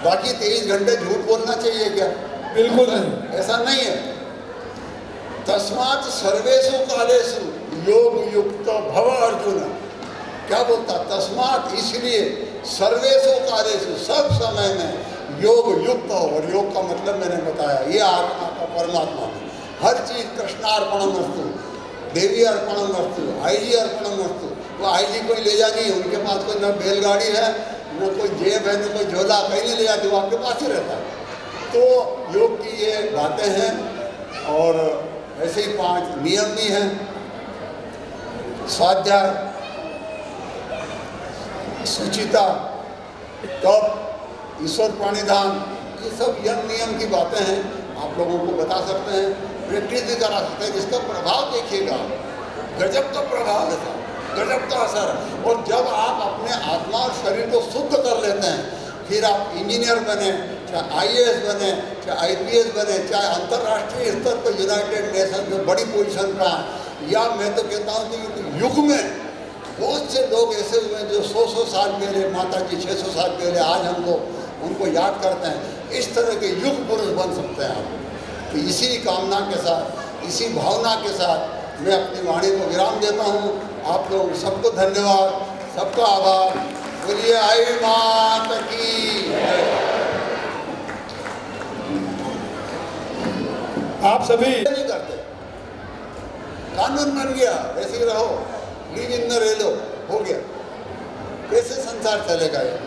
बाकी 23 घंटे झूठ बोलना चाहिए क्या? बिल्कुल नहीं, ऐसा नहीं है। तस्मात् सर्वेषु कालेषु योग युक्त भव अर्जुन। क्या बोलता? तस्मात् इसलिए, सर्वेषु कालेषु सब समय में योग युक्त हो। और योग का मतलब मैंने बताया, ये आत्मा का परमात्मा में हर चीज कृष्णार्पणमस्तु, देवी अर्पणमस्तु, आईजी अर्पणमस्तु। वो आईजी कोई ले जानी है, उनके पास कोई न बैलगाड़ी है, न कोई जेब है, न कोई झोला, कहीं नहीं ले जाती, वो आपके पास ही रहता है। तो योग की ये बातें हैं। और ऐसे ही 5 नियम भी हैं। स्वाध्याय, सुचिता, तप, ईश्वर प्रणिधान, ये सब यम नियम की बातें हैं। आप लोगों को बता सकते हैं, प्रैक्टिस भी करा सकते हैं। जिसका प्रभाव देखिएगा, गजब का प्रभाव है, गजब का असर है। और जब आप अपने आत्मा और शरीर को शुद्ध कर लेते हैं, फिर आप इंजीनियर बने, चाहे आईएएस बने, चाहे आईपीएस बने, चाहे अंतर्राष्ट्रीय स्तर पर यूनाइटेड नेशन में बड़ी पोजीशन का, या मैं तो कहता हूँ कि युग में बहुत से लोग ऐसे हुए जो 100-100 साल पहले, माता जी 600 साल पहले, आज हम लोग उनको याद करते हैं। इस तरह के युग पुरुष बन सकते हैं आप। तो इसी कामना के साथ, इसी भावना के साथ मैं अपनी वाणी को विराम देता हूँ। आप लोग सबको धन्यवाद, सबका आभार। बोलिए आई माता की। आप सभी नहीं करते, कानून बन गया, ऐसे ही रहो, लीव इन द रेलो, हो गया। कैसे संसार चलेगा ये?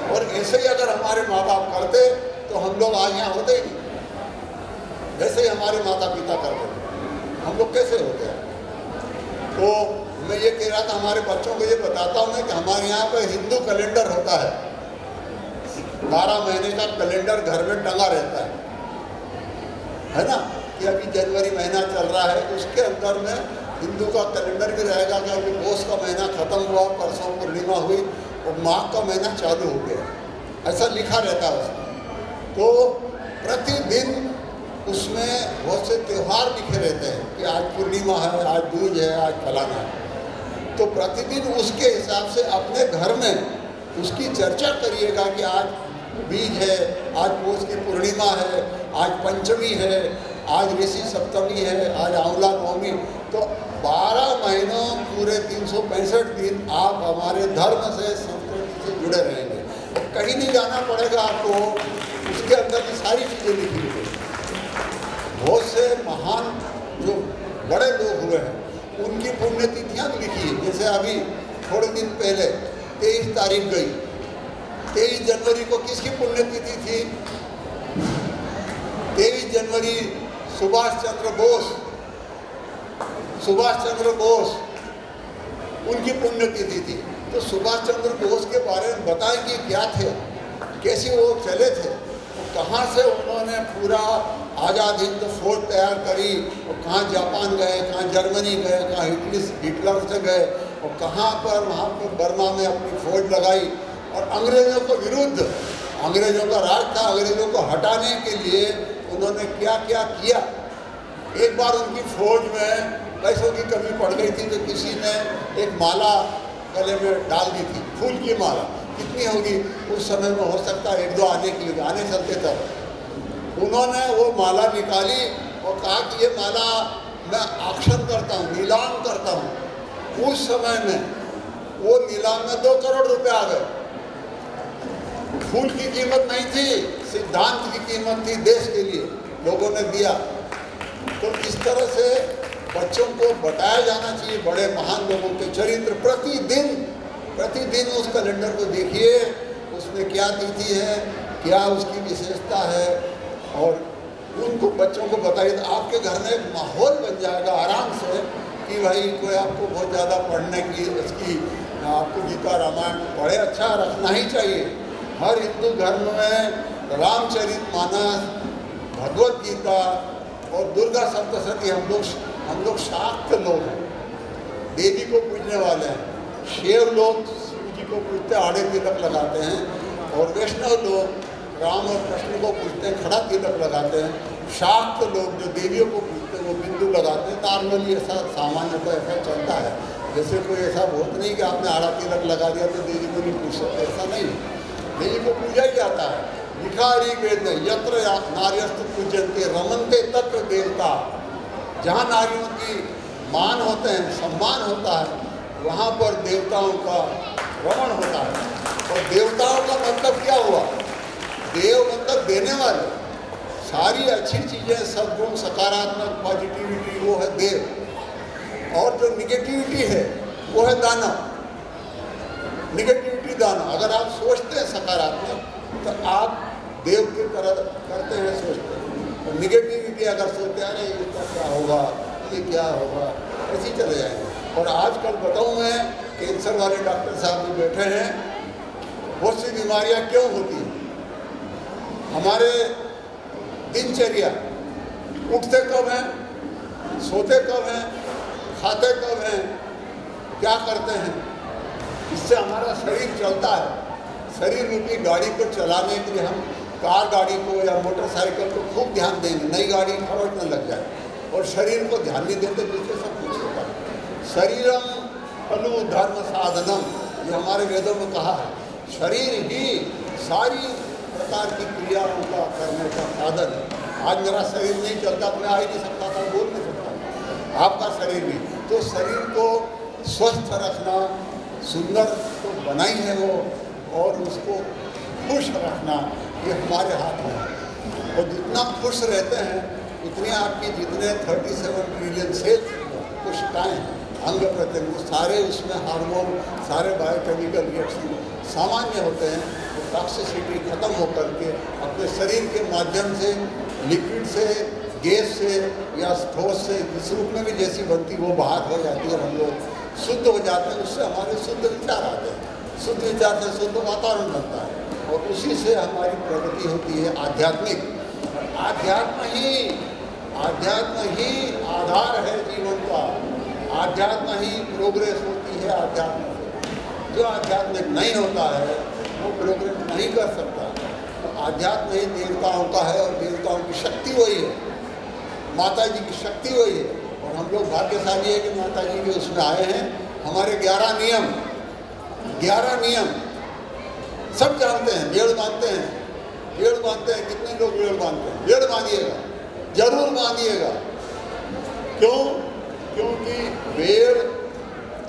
और ऐसे ही अगर हमारे माँ बाप करते तो हम लोग आज यहाँ होते ही नहीं। जैसे ही हमारे माता पिता करते हम लोग कैसे होते हैं? तो मैं ये कह रहा था, हमारे बच्चों को ये बताता हूँ मैं कि हमारे यहाँ पे हिंदू कैलेंडर होता है। 12 महीने का कैलेंडर घर में टंगा रहता है ना। कि अभी जनवरी महीना चल रहा है, उसके अंदर में हिंदू का कैलेंडर भी रहेगा कि अभी पौष का महीना खत्म हुआ, परसों पूर्णिमा हुई और माघ का महीना चालू हो गया, ऐसा लिखा रहता है उसमें। तो प्रतिदिन उसमें बहुत से त्यौहार लिखे रहते हैं कि आज पूर्णिमा है, आज दूज है, आज फलाना है। तो प्रतिदिन उसके हिसाब से अपने घर में उसकी चर्चा करिएगा कि आज बीज है, आज पौष की पूर्णिमा है, आज पंचमी है, आज ऋषि सप्तमी है, आज आंवला नवमी। तो 12 महीनों पूरे 365 दिन आप हमारे धर्म से, संस्कृति से जुड़े रहेंगे। कहीं नहीं जाना पड़ेगा आपको, उसके अंदर की सारी चीज़ें लिखी हुई हैं। बहुत से महान जो बड़े लोग हुए हैं उनकी पुण्यतिथियाँ भी लिखी है। जैसे अभी थोड़े दिन पहले 23 तारीख गई, 23 जनवरी को किसकी पुण्यतिथि थी? 23 जनवरी सुभाष चंद्र बोस उनकी पुण्यतिथि थी। तो सुभाष चंद्र बोस के बारे में बताएं कि क्या थे, कैसे वो चले थे, तो कहाँ से उन्होंने पूरा आज़ाद हिंद फौज तैयार करी, और कहाँ जापान गए, कहाँ जर्मनी गए, कहाँ हिटलर से गए, और कहाँ पर वहाँ पर बर्मा में अपनी फौज लगाई, और अंग्रेज़ों को विरुद्ध, अंग्रेज़ों का राज था, अंग्रेज़ों को हटाने के लिए उन्होंने क्या क्या किया। एक बार उनकी फौज में पैसों की कमी पड़ गई थी, तो किसी ने एक माला गले में डाल दी थी, फूल की माला। कितनी होगी उस समय में, हो सकता है 1-2 आने की आने चलते तब। उन्होंने वो माला निकाली और कहा कि ये माला मैं ऑक्शन करता हूँ, नीलाम करता हूँ। उस समय में वो नीलाम में 2 करोड़ रुपए आ गए। फूल की कीमत नहीं थी, सिद्धांत की कीमत थी, देश के लिए लोगों ने दिया। तो इस तरह से बच्चों को बताया जाना चाहिए बड़े महान लोगों के चरित्र। प्रतिदिन उस कैलेंडर को देखिए, उसमें क्या तिथि है, क्या उसकी विशेषता है, और उनको बच्चों को बताइए। तो आपके घर में एक माहौल बन जाएगा आराम से कि भाई कोई आपको बहुत ज़्यादा पढ़ने की इसकी आपको गीता रामायण पढ़े, अच्छा रखना ही चाहिए। हर हिंदू धर्म में रामचरितमानस, भगवत गीता और दुर्गा सप्तशती, हम लोग शाक्त लोग हैं, देवी को पूजने वाले हैं। शेर लोग शिव जी को पूजते, आड़े तिलक लगाते हैं, और वैष्णव लोग राम और कृष्ण को पूजते हैं, खड़ा तिलक लगाते हैं। शाक्त लोग जो देवियों को पूजते हैं वो बिंदु लगाते हैं। नॉर्मली ऐसा सामान्यतः ऐसा चलता है, जैसे कोई ऐसा बहुत नहीं कि आपने आड़ा तिलक लगा दिया तो देवी को नहीं पूज सकते, ऐसा नहीं। देवी को पूजा ही जाता है। लिखा ऋग्वेद में, यत्र नार्यस्तु पूज्यन्ते रमन्ते तत्र देवता। जहाँ नारियों की मान होते हैं, सम्मान होता है, वहाँ पर देवताओं का रमण होता है। और देवताओं का मतलब क्या हुआ? देव मतलब देने वाले। सारी अच्छी चीज़ें, सद्गुण, सकारात्मक पॉजिटिविटी, वो है देव। और जो निगेटिविटी है वो है दानव। निगेटिविटी दानव। अगर आप सोचते हैं सकारात्मक तो आप देव की तरह करते हैं, सोचते हैं। और निगेटिविटी अगर सोचते हैं अरे इसका क्या होगा, ये क्या होगा, ऐसे ही चले जाएंगे। और आजकल बताऊँ मैं, कैंसर वाले डॉक्टर साहब भी बैठे हैं। बहुत सी बीमारियाँ क्यों होती हैं? हमारे दिनचर्या, उठते कब हैं, सोते कब हैं, खाते कब हैं, क्या करते हैं, इससे हमारा शरीर चलता है। शरीर रूपी गाड़ी को चलाने के लिए हम कार गाड़ी को या मोटरसाइकिल को खूब ध्यान देंगे, नई गाड़ी खरोचने लग जाए, और शरीर को ध्यान नहीं देते, जिससे सब कुछ होता है। शरीरम खलु धर्म साधनम, ये हमारे वेदों में कहा है। शरीर ही सारी प्रकार की क्रियाओं का करने का साधन है। आज मेरा शरीर नहीं चलता तो मैं आ ही नहीं सकता था, बोल नहीं सकता। आपका शरीर भी, तो शरीर को स्वस्थ रखना, सुंदर तो बनाई है वो, और उसको खुश रखना ये हमारे हाथ में है। और जितना खुश रहते हैं उतनी आपकी जितने 37 ट्रिलियन सेल्स कोशिकाएँ, अंग प्रत्यंग, सारे उसमें हार्मोन, सारे बायोकेमिकल रिएक्शन सामान्य होते हैं। तो टॉक्सिसिटी खत्म होकर के अपने शरीर के माध्यम से, लिक्विड से, गैस से या ठोस से, जिस रूप में भी जैसी बनती वो बाहर हो जाती है, हम लोग शुद्ध हो जाते हैं। उससे हमारे शुद्ध विचार आते हैं, शुद्ध विचार से शुद्ध वातावरण बनता है, और उसी से हमारी प्रगति होती है आध्यात्मिक। आध्यात्म ही आधार है जीवन का। आध्यात्म ही प्रोग्रेस होती है आध्यात्म से। जो आध्यात्मिक नहीं होता है वो प्रोग्रेस नहीं कर सकता। तो आध्यात्म ही देवताओं का है, और देवताओं की शक्ति वही है, माता जी की शक्ति वही है। और हम लोग भाग्यशाली है कि माता जी के उसमें आए हैं। हमारे 11 नियम सब जानते हैं। भेड़ बांधते हैं, कितने लोग भेड़ बांधते हैं? भेड़ बांधिएगा, जरूर बांधिएगा। क्यों? क्योंकि भेड़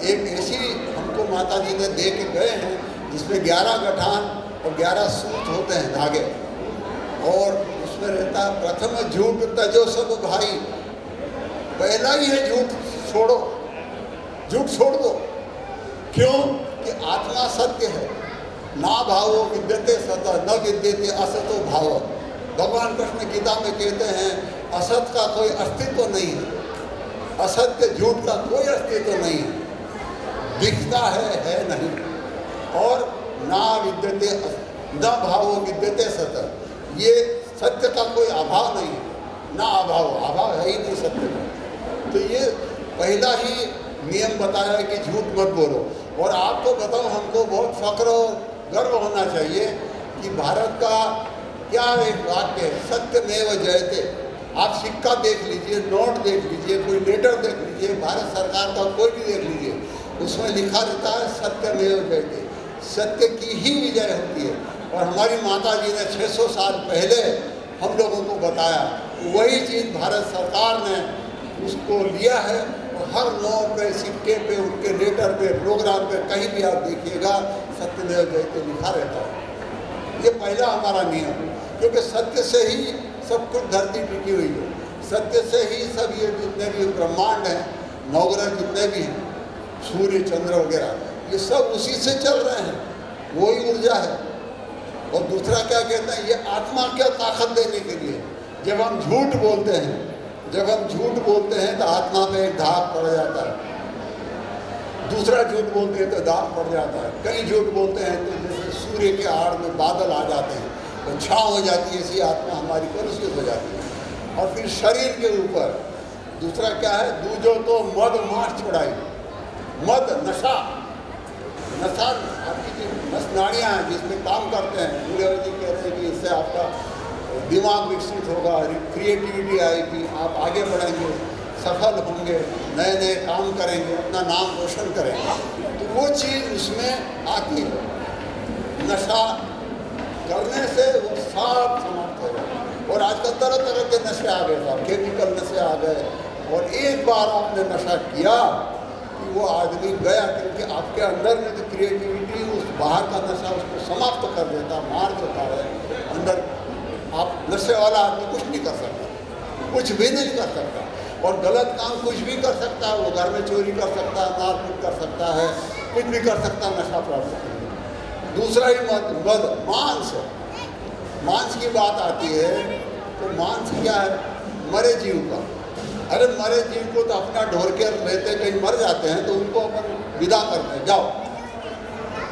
एक ऐसी हमको माता जी ने दे के गए हैं जिसमें 11 गठान और 11 सूत होते हैं, धागे, और उसमें रहता है प्रथम झूठ तजो सब भाई। पहला ही है झूठ छोड़ दो। क्यों? कि आत्मा सत्य है। ना भावो विद्यते सत न विद्यते असतो भाव। भगवान कृष्ण गीता में कहते हैं असत का कोई अस्तित्व नहीं है, असत्य झूठ का कोई अस्तित्व नहीं है, दिखता है नहीं। और ना विद्यते न भावो विद्यते सत, ये सत्य का कोई अभाव नहीं है, ना अभाव है ही नहीं सत्य का। तो ये पहला ही नियम बताया है कि झूठ मत बोलो। और आपको बताओ, हमको बहुत फक्र और गर्व होना चाहिए कि भारत का क्या एक वाक्य है, सत्यमेव जयते। आप सिक्का देख लीजिए, नोट देख लीजिए, कोई लेटर देख लीजिए, भारत सरकार का कोई भी देख लीजिए, उसमें लिखा रहता है सत्यमेव जयते, सत्य की ही विजय होती है। और हमारी माता जी ने 600 साल पहले हम लोगों को बताया, वही चीज़ भारत सरकार ने उसको लिया है। और हर नोट पे, सिक्के पे, उनके लेटर पे, प्रोग्राम पे, कहीं भी आप देखिएगा सत्यमेव जयते लिखा रहता है। ये पहला हमारा नियम, क्योंकि सत्य से ही सब कुछ धरती टिकी हुई है, सत्य से ही सब ये जितने भी ब्रह्मांड हैं, नवग्रह जितने भी हैं, सूर्य चंद्र वगैरह, ये सब उसी से चल रहे हैं, वही ऊर्जा है। और दूसरा क्या कहते हैं, ये आत्मा क्या ताकत देने के लिए। जब हम झूठ बोलते हैं तो आत्मा पे एक दाग पड़ जाता है, दूसरा झूठ बोलते हैं तो दाग पड़ जाता है, कई झूठ बोलते हैं तो जैसे सूर्य के आड़ में बादल आ जाते हैं तो छाँव हो जाती है, ऐसी आत्मा हमारी कलुषित हो जाती है। और फिर शरीर के ऊपर दूसरा क्या है, दूजो तो मद मार छुड़ाई, मद नशा आपकी जो नस नाड़ियाँ हैं जिसमें काम करते हैं, पूरे जी कह रहे हैं कि इससे आपका दिमाग विकसित होगा, क्रिएटिविटी आएगी, आप आगे बढ़ेंगे, सफल होंगे, नए नए काम करेंगे, अपना नाम रोशन करेंगे। तो वो चीज़ उसमें आती है। नशा करने से वो सब समाप्त हो जाए। और आजकल तरह तरह के नशे आ गए साहब, केमिकल नशे आ गए। और एक बार आपने नशा किया कि वो आदमी गया, क्योंकि आपके अंदर में तो क्रिएटिविटी, उस बाहर का नशा उसको समाप्त कर देता, मार देता है अंदर। आप नशे वाला आदमी कुछ नहीं कर सकता, कुछ भी नहीं कर सकता, और गलत काम कुछ भी कर सकता है। वो घर में चोरी कर सकता है, मारपीट कर सकता है, कुछ भी कर सकता है, नशा प्राप्त करता है। दूसरा ही मद मांस की बात आती है तो मांस क्या है, मरे जीव का। अरे मरे जीव को तो अपना ढोर के रहते, कहीं मर जाते हैं तो उनको अपन विदा करते हैं, जाओ।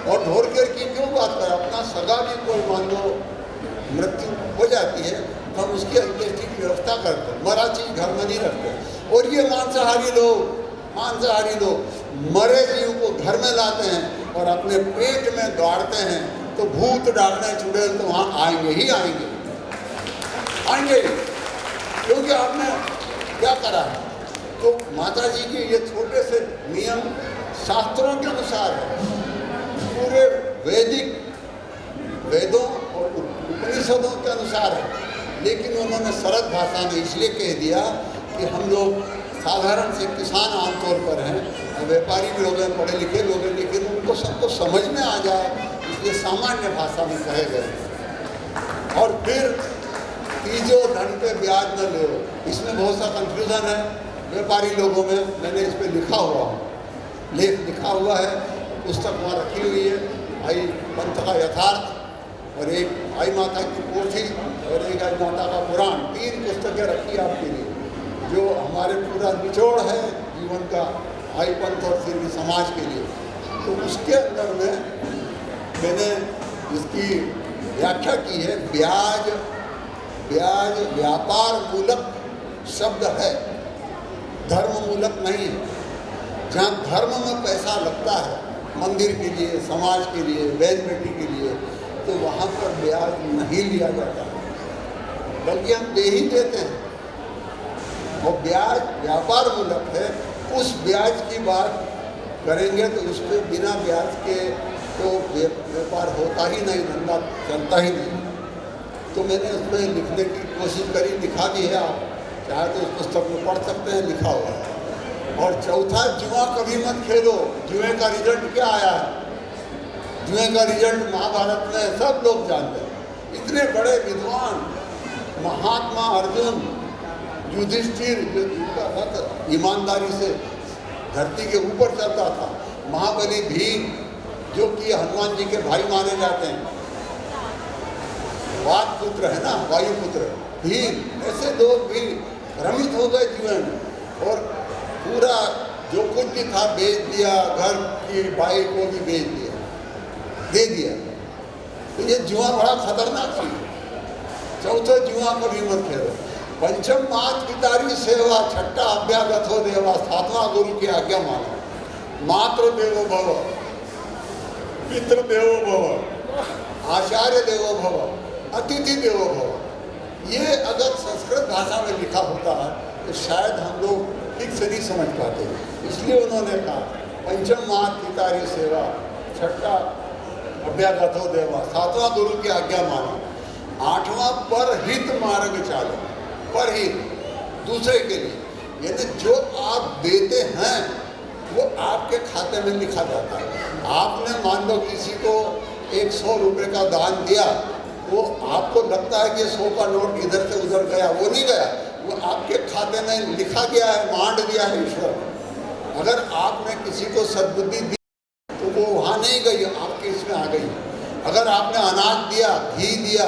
और ढोर के की क्यों बात करें, अपना सगा भी कोई मान लो मृत्यु हो जाती है तो हम उसकी अंत्येष्टि की व्यवस्था करते हैं, मरा चीज घर में नहीं रखते। और ये मांसाहारी लोग मरे जीव को घर में लाते हैं और अपने पेट में गाड़ते हैं, तो भूत डालने चुड़ैल तो वहाँ आएंगे ही आएंगे, क्योंकि आपने क्या करा है। तो माता जी के ये छोटे से नियम शास्त्रों के अनुसार है, पूरे वेदों और उपनिषदों के अनुसार है। लेकिन उन्होंने सरल भाषा में इसलिए कह दिया कि हम लोग साधारण से किसान आमतौर पर हैं, व्यापारी भी लोग हैं, पढ़े लिखे लोग हैं, लेकिन उनको सबको समझ में आ जाए इसलिए सामान्य भाषा में कहे गए। और फिर तीजो धन पे ब्याज न लो, इसमें बहुत सा कंफ्यूजन है व्यापारी लोगों में। मैंने इस पर लेख लिखा हुआ है, पुस्तक वहाँ रखी हुई है, आई पंथ का यथार्थ और एक आई माता की पोथी और एक आई माता का पुराण, 3 पुस्तकें रखी आपके लिए, जो हमारे पूरा निचोड़ है जीवन का, आई पंथ और फिर भी समाज के लिए। तो उसके अंदर में मैंने इसकी व्याख्या की है। ब्याज व्यापार मूलक शब्द है, धर्म मूलक नहीं है। जहाँ धर्म में पैसा लगता है, मंदिर के लिए, समाज के लिए, बहन बेटी के लिए, तो वहाँ पर ब्याज नहीं लिया जाता, बल्कि हम दे ही देते हैं। और ब्याज व्यापार मूलक है, उस ब्याज की बात करेंगे तो उस पर बिना ब्याज के तो व्यापार होता ही नहीं, धंधा चलता ही नहीं। तो मैंने उस पर लिखने की कोशिश करी, लिखा भी है, आप चाहे तो उस पुस्तक में पढ़ सकते हैं, लिखा हुआ है। और चौथा, जुआ कभी मत खेलो। जुए का रिजल्ट क्या आया है? जुए का रिजल्ट महाभारत में सब लोग जानते हैं। इतने बड़े विद्वान महात्मा अर्जुन, युधिष्ठिर, जो जिनका रथ ईमानदारी से धरती के ऊपर चलता था, महाबली भीम, जो कि हनुमान जी के भाई माने जाते हैं, वात पुत्र है ना, वायुपुत्र भीम, ऐसे लोग भी भ्रमित हो गए जीवन में और पूरा जो कुछ भी था बेच दिया, घर की बाई को भी बेच दिया, दे दिया। तो ये जुआ बड़ा खतरनाक चीज। चौथो जुआ कभी मत खेलो। पंचम मात पितारी सेवा, छठा अभ्यागतो देवा, सातवां गुरु की आज्ञा मानो। मातृ देवो भव, पितृ देवो भव, आचार्य देवो भव, अतिथि देवो भव। ये अगर संस्कृत भाषा में लिखा होता है तो शायद हम लोग ठीक से नहीं समझ पाते, इसलिए उन्होंने कहा पंचम मात पितारी सेवा, छठा अभ्यागतो देवा, सातवां गुरु की आज्ञा मानो, आठवां परहित मार्ग चालो। परहित, दूसरे के लिए, यानी जो आप देते हैं वो आपके खाते में लिखा जाता है। आपने मान लो किसी को 100 रुपये का दान दिया, वो आपको लगता है कि 100 का नोट इधर से उधर गया, वो नहीं गया, वो आपके खाते में लिखा गया है, बांट दिया है ईश्वर। अगर आपने किसी को सद्बुद्धि दी तो वो वहाँ नहीं गई, आपके इसमें आ गई। अगर आपने अनाज दिया, घी दिया,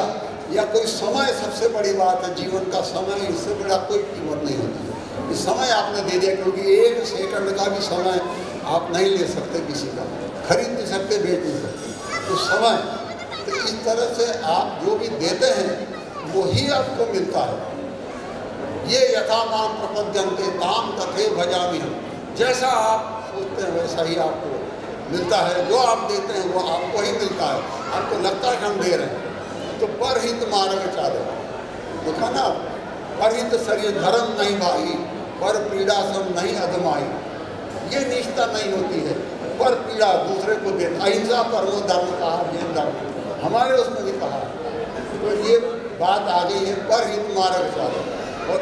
या कोई समय, सबसे बड़ी बात है जीवन का समय, इससे बड़ा कोई कीमत नहीं होती। इस समय आपने दे दिया, क्योंकि 1 सेकंड का भी समय आप नहीं ले सकते, किसी का खरीद नहीं सकते, बेच नहीं सकते। तो समय, तो इस तरह से आप जो भी देते हैं वही आपको मिलता है। ये यथा माम प्रपद्यन्ते ताम तथे भजामि हम, जैसा आप सोचते हैं वैसा ही आपको मिलता है। जो आप देते हैं वो आपको ही मिलता है, आपको लगता है कि हम दे रहे हैं। तो परहित मार्ग चालो, देखा ना, परहित शरीर धर्म नहीं भाई, पर पीड़ा सब नहीं अधमाई। ये निष्ठा नहीं होती है, पर पीड़ा दूसरे को देता। अहिंसा परमो धर्म कहा, जैन धर्म हमारे उसमें भी कहा। तो ये बात आ गई है, परहित मार्ग चालो। और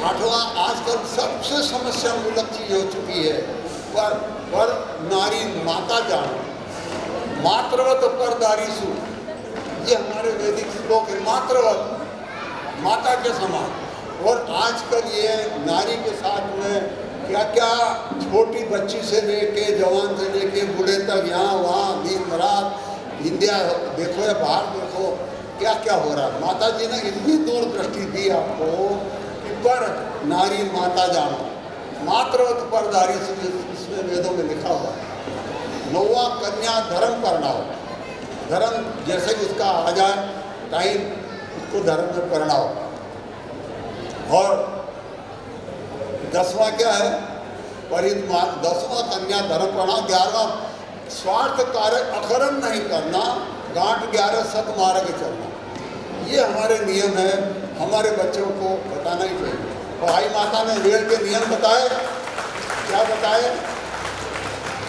आठवां आजकल सबसे समस्या मूलक चीज हो चुकी है, पर नारी माता जानो, मातृवत पर दारीसु। ये हमारे वैदिक श्लोक है, मातृवत, माता के समान। और आजकल ये नारी के साथ में क्या क्या, छोटी बच्ची से लेके जवान से लेके बूढ़े तक, यहाँ वहाँ दिन रात इंडिया देखो या बाहर देखो, क्या क्या हो रहा है। माता जी ने इतनी दूरदृष्टि दी आपको कि पर नारी माता जानो, मातृवत पर दारी, इसमें वेदों में लिखा हुआ है। 9वां कन्या धर्म परणाओ, धर्म जैसे कि उसका आ जाए टाइम, उसको धर्म में परणाओ। और 10वां क्या है, परित 10वां कन्या धर्म परणाओ। 11वां स्वार्थ कार्य अखरम नहीं करना, गांठ 11 सत मार्ग चलना। ये हमारे नियम है, हमारे बच्चों को बताना ही चाहिए। भाई माता ने वेद के नियम बताए, क्या बताए,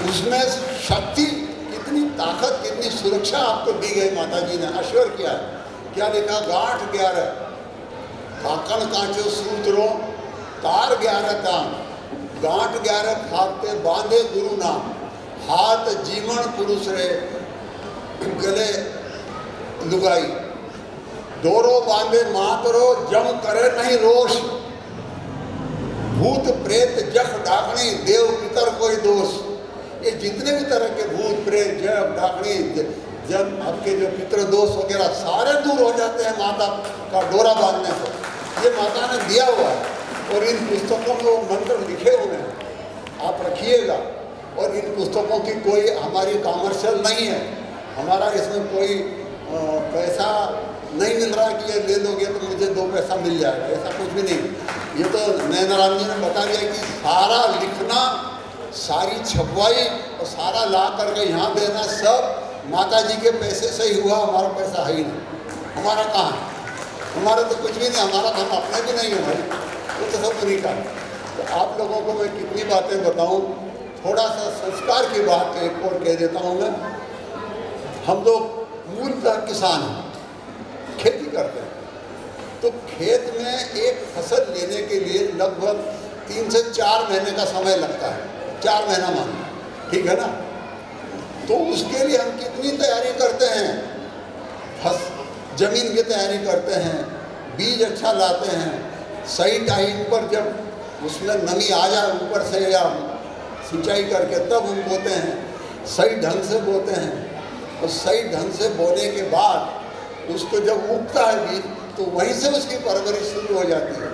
उसमें शक्ति कितनी, ताकत कितनी, सुरक्षा आपको दी गई। माता जी ने अश्वर किया है, क्या लिखा, गांठ 11 काकन कांचो सूत्रों, तार 11 काम, गांठ 11 खाते बांधे गुरु नाम, हाथ जीवन पुरुष रे गले लुगाई, डोरो बांधे मातरो जम करे नहीं रोष, भूत प्रेत जख डाकनी देव पितर कोई दोष। ये जितने भी तरह के भूत प्रेत जग डाकनी, जब आपके जो पितृ दोष वगैरह सारे दूर हो जाते हैं माता का डोरा बांधने से। ये माता ने दिया हुआ है, और इन पुस्तकों में वो मंत्र लिखे हुए हैं, आप रखिएगा। और इन पुस्तकों की कोई हमारी कॉमर्शियल नहीं है, हमारा इसमें कोई पैसा नहीं मिल रहा कि ये ले लोगे तो मुझे 2 पैसा मिल जाएगा, ऐसा कुछ भी नहीं। ये तो नैनाराम जी ने बता दिया कि सारा लिखना, सारी छपवाई और सारा ला करके यहाँ देना सब माता जी के पैसे से ही हुआ, हमारा पैसा है ही नहीं। हमारा कहाँ है, हमारा तो कुछ भी नहीं, हमारा तो हम अपने भी नहीं है भाई, वो तो सब उन्हीं का है। तो आप लोगों को मैं कितनी बातें बताऊँ, थोड़ा सा संस्कार की बात एक और कह देता हूँ मैं। हम लोग मूलतः किसान हैं, खेती करते हैं, तो खेत में एक फसल लेने के लिए लगभग 3 से 4 महीने का समय लगता है, 4 महीना मान, ठीक है ना। तो उसके लिए हम कितनी तैयारी करते हैं, जमीन की तैयारी करते हैं, बीज अच्छा लाते हैं, सही टाइम पर जब उसमें नमी आ जाए ऊपर से या सिंचाई करके तब हम बोते हैं, सही ढंग से बोते हैं। और सही ढंग से बोने के बाद उसको जब उगता है बीज, तो वहीं से उसकी परवरिश शुरू हो जाती है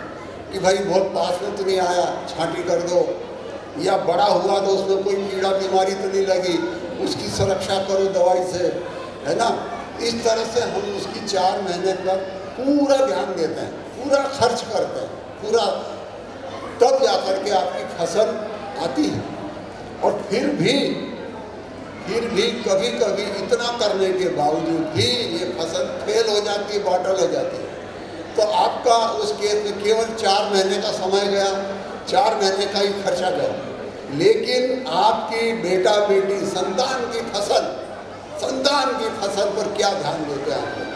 कि भाई बहुत पास में तो नहीं आया, छांटी कर दो, या बड़ा हुआ तो उसमें कोई कीड़ा बीमारी तो नहीं लगी, उसकी सुरक्षा करो दवाई से, है ना। इस तरह से हम उसकी 4 महीने पर पूरा ध्यान देते हैं, पूरा खर्च करते हैं, पूरा, तब जाकर के आपकी फसल आती है। और फिर भी कभी कभी इतना करने के बावजूद भी ये फसल फेल हो जाती है, बॉटल हो जाती है, तो आपका उस केस में केवल 4 महीने का समय गया, 4 महीने का ही खर्चा गया। लेकिन आपकी बेटा बेटी संतान की फसल पर क्या ध्यान देते हैं आप लोग?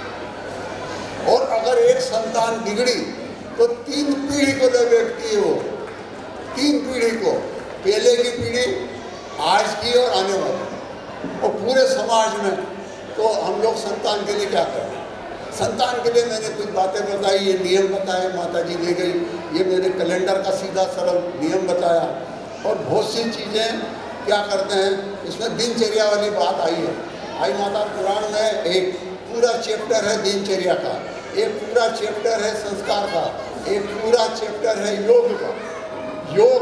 और अगर एक संतान बिगड़ी तो 3 पीढ़ी को ले बैठती है वो, 3 पीढ़ी को, पहले की पीढ़ी, आज की और आने वाली, और पूरे समाज में। तो हम लोग संतान के लिए क्या करें? संतान के लिए मैंने कुछ बातें बताई, ये नियम बताए, माता जी ले गई, ये मेरे कैलेंडर का सीधा सरल नियम बताया। और बहुत सी चीज़ें क्या करते हैं, इसमें दिनचर्या वाली बात आई है। आई माता पुराण में एक पूरा चैप्टर है दिनचर्या का, एक पूरा चैप्टर है संस्कार का, एक पूरा चैप्टर है योग का। योग,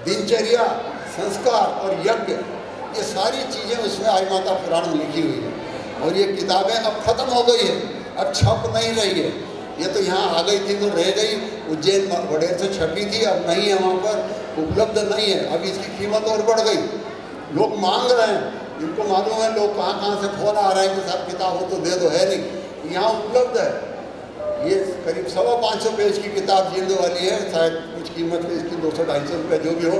दिनचर्या, संस्कार और यज्ञ, ये सारी चीज़ें उसमें आई माता पुराण में लिखी हुई है। और ये किताबें अब खत्म हो गई है, अब छप नहीं रही है। ये तो यहाँ आ गई थी तो रह गई, उज्जैन बड़ेर से छपी थी, अब नहीं है, वहाँ पर उपलब्ध नहीं है। अब इसकी कीमत और बढ़ गई, लोग मांग रहे हैं, इनको मालूम है, लोग कहाँ से फोन आ रहे हैं कि साहब किताब हो तो दे दो, है नहीं, यहाँ उपलब्ध है। ये करीब 550 पेज की किताब जिल्द वाली है, शायद कुछ कीमत है इसकी 200-250 रुपये जो भी हो।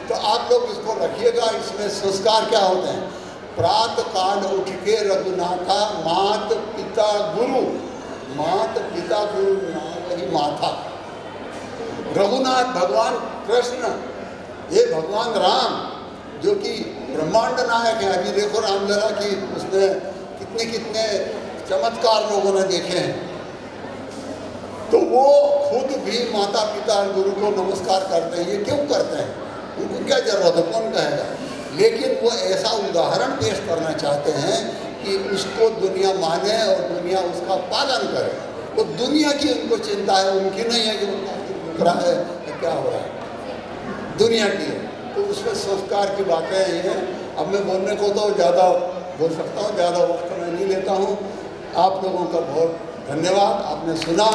तो आप लोग इसको रखिएगा। इसमें संस्कार क्या होते हैं? प्रातः काल उठ के रघुनाथा मात पिता गुरु, मात पिता गुरु वही माथा। रघुनाथ भगवान कृष्ण, ये भगवान राम जो कि ब्रह्मांड नायक है। अभी देखो रामलला की उसमें कितने चमत्कार लोगों ने देखे हैं। तो वो खुद भी माता पिता और गुरु को नमस्कार करते हैं। ये क्यों करते हैं? उनको क्या जरूरत है, कौन कहेगा? लेकिन वो ऐसा उदाहरण पेश करना चाहते हैं कि उसको दुनिया माने और दुनिया उसका पालन करे। वो दुनिया की उनको चिंता है, उनकी नहीं है कि उनको रहा है क्या हो रहा है, दुनिया की है। तो उसमें संस्कार की बातें ये हैं। अब मैं बोलने को तो ज़्यादा बोल सकता हूँ, ज़्यादा वक्त मैं नहीं लेता हूँ। आप लोगों का बहुत धन्यवाद, आपने सुना।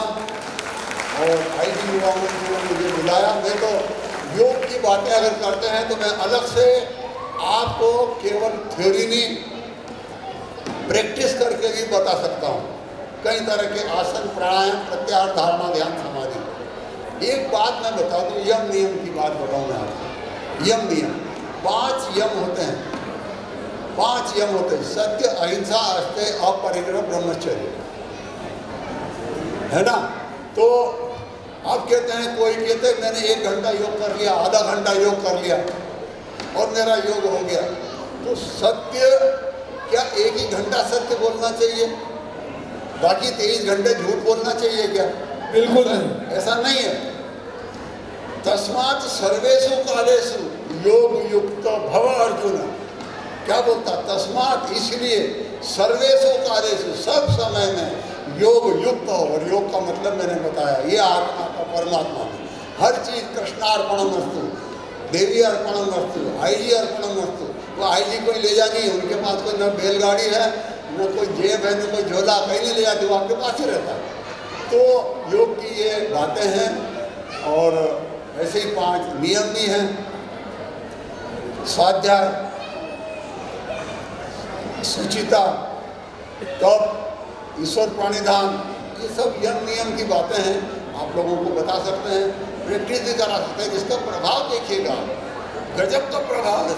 और आईजी युवा मंत्री ने मुझे बुलाया। मैं तो योग की बातें अगर करते हैं तो मैं अलग से आपको केवल थ्योरी नहीं, प्रैक्टिस करके भी बता सकता हूँ। कई तरह के आसन, प्राणायाम, प्रत्याहार, धारणा, ध्यान, समाधि। एक बात मैं बता दूँ, यम नियम की बात बताऊँ मैं आपको। यम नियम 5 यम होते हैं, 5 यम होते हैं। सत्य, अहिंसा, अस्तेय, अपरिग्रह, ब्रह्मचर्य, है ना? तो आप कहते हैं, कोई कहते हैं मैंने 1 घंटा योग कर लिया, आधा घंटा योग कर लिया और मेरा योग हो गया। तो सत्य क्या 1 ही घंटा सत्य बोलना चाहिए, बाकी 23 घंटे झूठ बोलना चाहिए क्या? बिल्कुल नहीं, ऐसा नहीं है। तस्मात् सर्वेषु कालेषु योग युक्त भव अर्जुन। क्या बोलता? तस्मात्, इसलिए, सर्वेषु कालेषु, सब समय में योग युक्त हो। और योग का मतलब मैंने बताया, ये आत्मा का परमात्मा में हर चीज़ कृष्णार्पणमस्तु, देवी अर्पणमस्तु, आईजी अर्पणमस्तु। वो आईजी कोई ले जा नहीं, उनके पास कोई न बैलगाड़ी है, न कोई जेब है, न कोई झोला, कहीं नहीं ले जाती, वो आपके पास ही रहता है। तो योग की ये बातें हैं। और ऐसे ही 5 नियम भी हैं। स्वाध्याय, शुचिता, तप, ईश्वर प्रणिधान, ये सब यम नियम की बातें हैं। आप लोगों को बता सकते हैं, प्रैक्टिस भी करा सकते हैं। इसका प्रभाव देखिएगा, गजब का प्रभाव है,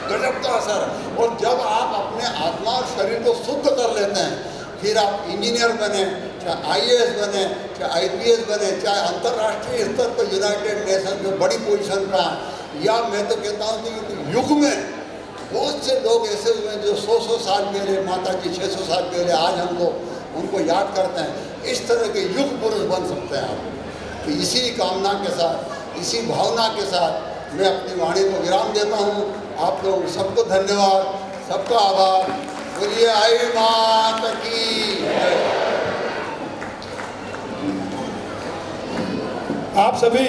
गजब का असर है। और जब आप अपने आत्मा और शरीर को शुद्ध कर लेते हैं, फिर आप इंजीनियर बने, चाहे IAS बने, चाहे IPS बने, चाहे अंतर्राष्ट्रीय स्तर पर यूनाइटेड नेशन में बड़ी पोजीशन पर आए, या मैं तो कहता हूँ कि युग में बहुत से लोग ऐसे हुए जो 100 साल पहले, माता जी 600 साल पहले, आज हम लोग उनको याद करते हैं। इस तरह के युग पुरुष बन सकते हैं आप। तो इसी कामना के साथ, इसी भावना के साथ मैं अपनी वाणी को विराम देता हूँ। आप लोग सबको धन्यवाद, सबका आभार। बोलिए आई माता की। आप सभी